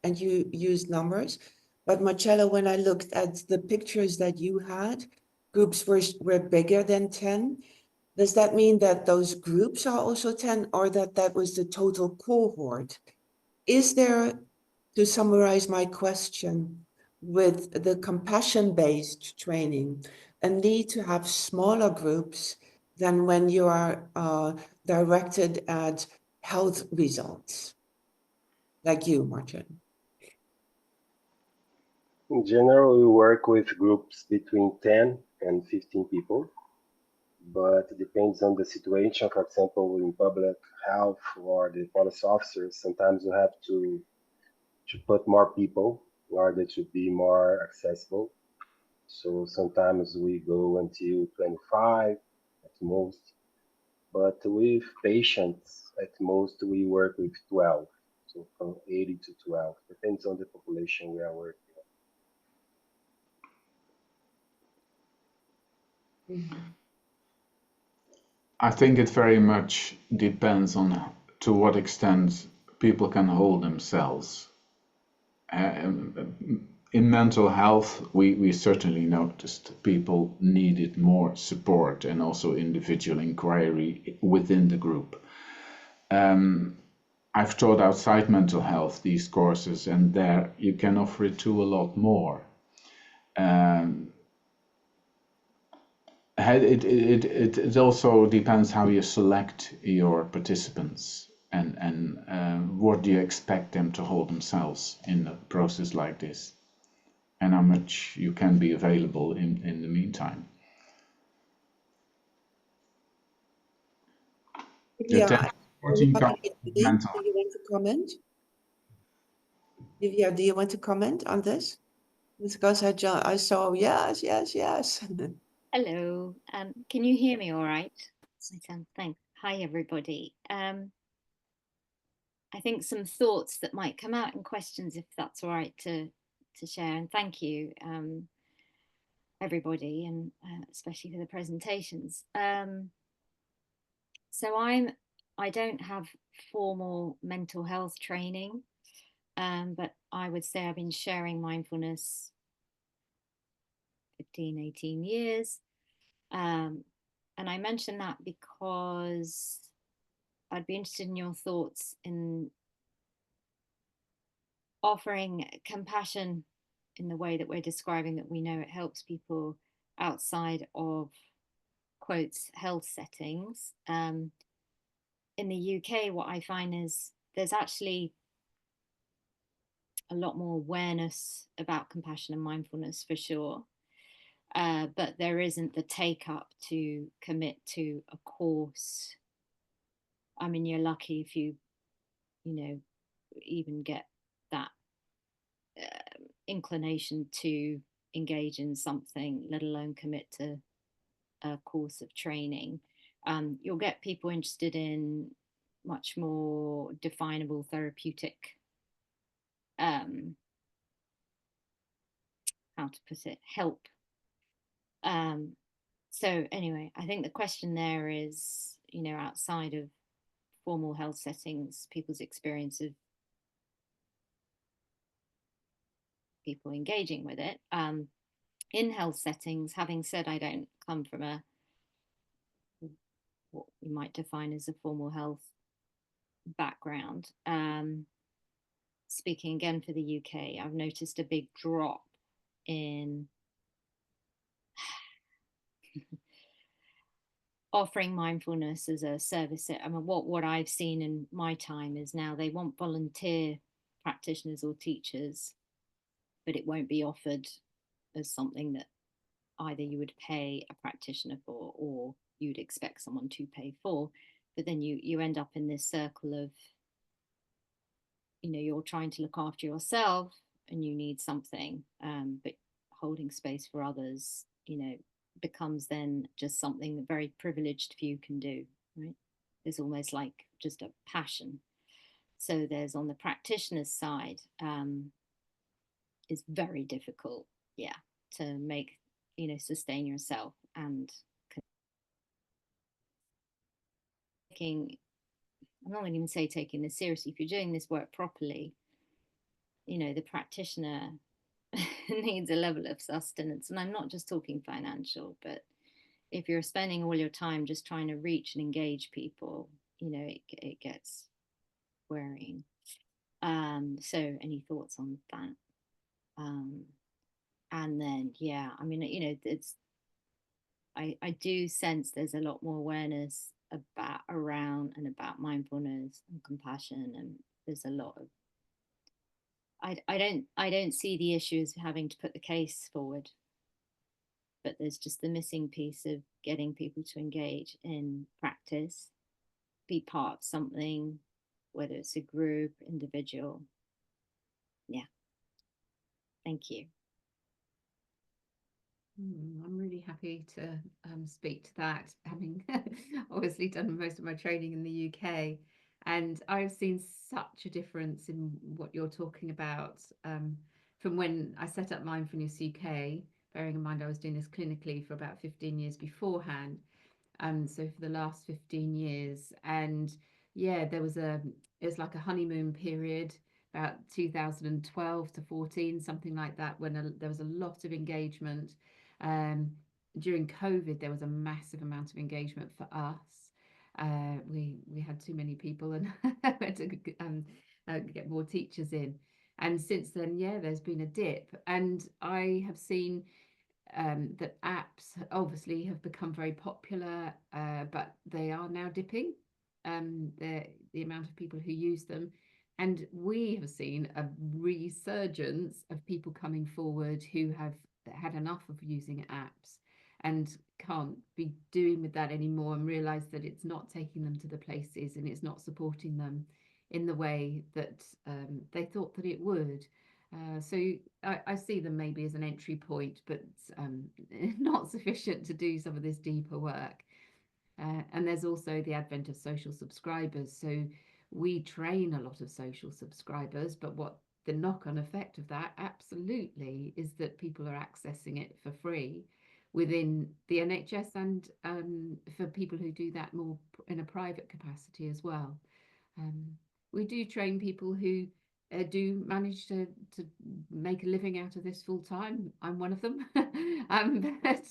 and you used numbers. But Marcelo, when I looked at the pictures that you had, groups were bigger than 10. Does that mean that those groups are also 10, or that was the total cohort? Is there, to summarize my question, with the compassion-based training, a need to have smaller groups than when you are directed at health results, like you, Martin? In general, we work with groups between 10 and 15 people, but it depends on the situation. For example, in public health or the police officers, sometimes you have to put more people in order to be more accessible. So sometimes we go until 25 at most, but with patients, at most we work with 12. So from 80 to 12, depends on the population we are working on. I think it very much depends on to what extent people can hold themselves. in mental health, we certainly noticed people needed more support and also individual inquiry within the group. I've taught outside mental health these courses, and there you can offer it to a lot more. It also depends how you select your participants and what do you expect them to hold themselves in a process like this, and how much you can be available in the meantime. Yeah. Do you mental. want to comment? Divya, do you want to comment on this? Because I saw yes. Hello, can you hear me all right? Thanks. Hi, everybody. I think some thoughts that might come out in questions, if that's all right to share. And thank you, everybody, and especially for the presentations. So I don't have formal mental health training, but I would say I've been sharing mindfulness 15, 18 years. And I mention that because I'd be interested in your thoughts in offering compassion in the way that we're describing, that we know it helps people outside of, quotes, health settings. In the UK, what I find is there's actually a lot more awareness about compassion and mindfulness for sure. But there isn't the take up to commit to a course. I mean, you're lucky if you even get that inclination to engage in something, let alone commit to a course of training. You'll get people interested in much more definable therapeutic, how to put it, help. So anyway, I think the question there is, outside of formal health settings, people's experience of people engaging with it. In health settings, having said I don't come from what we might define as a formal health background, speaking again for the UK, I've noticed a big drop in offering mindfulness as a service. I mean, what I've seen in my time is now they want volunteer practitioners or teachers, but it won't be offered as something that either you would pay a practitioner for or you'd expect someone to pay for. But then you end up in this circle of, you're trying to look after yourself and you need something, but holding space for others, becomes then just something that very privileged few can do, right? It's almost like just a passion. So there's, on the practitioner's side, it's very difficult, to make, sustain yourself and taking, I'm not going to even say taking this seriously. If you're doing this work properly, the practitioner needs a level of sustenance. And I'm not just talking financial, but if you're spending all your time just trying to reach and engage people, it gets wearing. So any thoughts on that? And then, I mean, I do sense there's a lot more awareness around mindfulness and compassion, and there's a lot of, I don't see the issue as having to put the case forward, but there's just the missing piece of getting people to engage in practice, be part of something, whether it's a group, individual. Thank you. I'm really happy to speak to that, having obviously done most of my training in the UK. And I've seen such a difference in what you're talking about from when I set up Mindfulness UK, bearing in mind I was doing this clinically for about 15 years beforehand. So for the last 15 years. And it was like a honeymoon period. about 2012 to 14, something like that, when there was a lot of engagement. During COVID, there was a massive amount of engagement for us. We had too many people and had to get more teachers in. And since then, yeah, there's been a dip. And I have seen that apps obviously have become very popular, but they are now dipping, the amount of people who use them. And we have seen a resurgence of people coming forward who have had enough of using apps and can't be doing with that anymore, and realize that it's not taking them to the places and it's not supporting them in the way that they thought that it would. So I see them maybe as an entry point, but not sufficient to do some of this deeper work. And there's also the advent of social subscribers. So we train a lot of social subscribers, but what the knock-on effect of that absolutely is that people are accessing it for free within the NHS, and for people who do that more in a private capacity as well. We do train people who do manage to make a living out of this full time. I'm one of them. But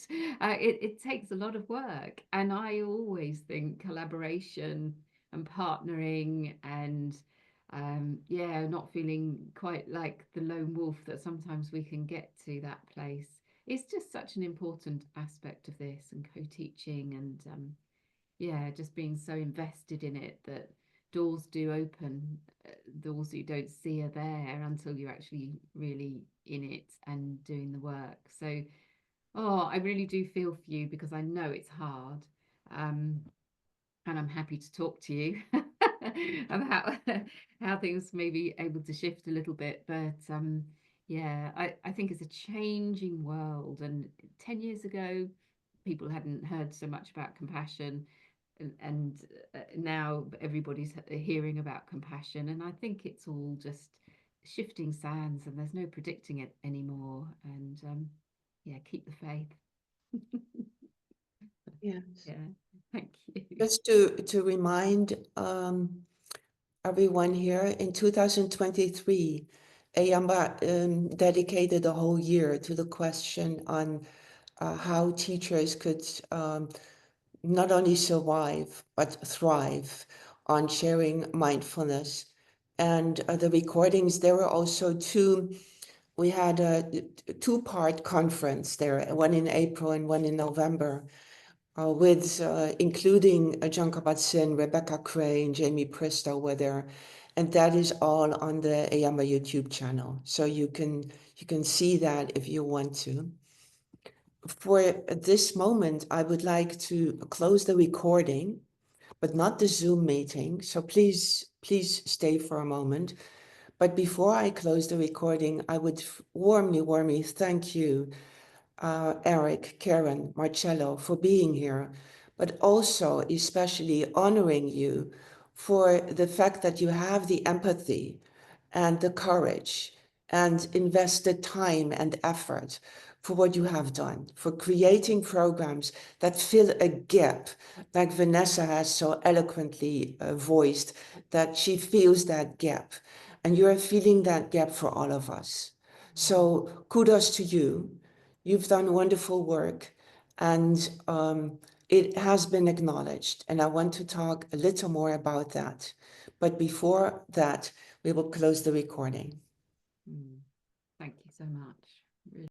it takes a lot of work, and I always think collaboration and partnering and yeah, not feeling quite like the lone wolf that sometimes we can get to that place. It's just such an important aspect of this, and co-teaching, and yeah, just being so invested in it that doors do open. Doors you don't see are there until you're actually really in it and doing the work. So, oh, I really do feel for you, because I know it's hard. And I'm happy to talk to you about how things may be able to shift a little bit. But yeah, I think it's a changing world. And 10 years ago, people hadn't heard so much about compassion. And now everybody's hearing about compassion. And I think it's all just shifting sands, and there's no predicting it anymore. And yeah, keep the faith. Yes. Yeah, thank you. Just to remind everyone here, in 2023, Ayamba dedicated a whole year to the question on how teachers could not only survive, but thrive on sharing mindfulness. And the recordings, there were also we had a two-part conference there, one in April and one in November, with including John Kabat-Zinn, Rebecca Cray, and Jamie Pristow were there. And that is all on the Ayamba YouTube channel. So you can see that if you want to. For this moment, I would like to close the recording, but not the Zoom meeting. So please stay for a moment. But before I close the recording, I would warmly thank you, Erik, Karen, Marcelo, for being here, but also especially honoring you for the fact that you have the empathy and the courage and invested time and effort for what you have done, for creating programs that fill a gap, like Vanessa has so eloquently voiced, that she feels that gap. And you are feeling that gap for all of us. So kudos to you. You've done wonderful work, and it has been acknowledged. And I want to talk a little more about that. But before that, we will close the recording. Thank you so much.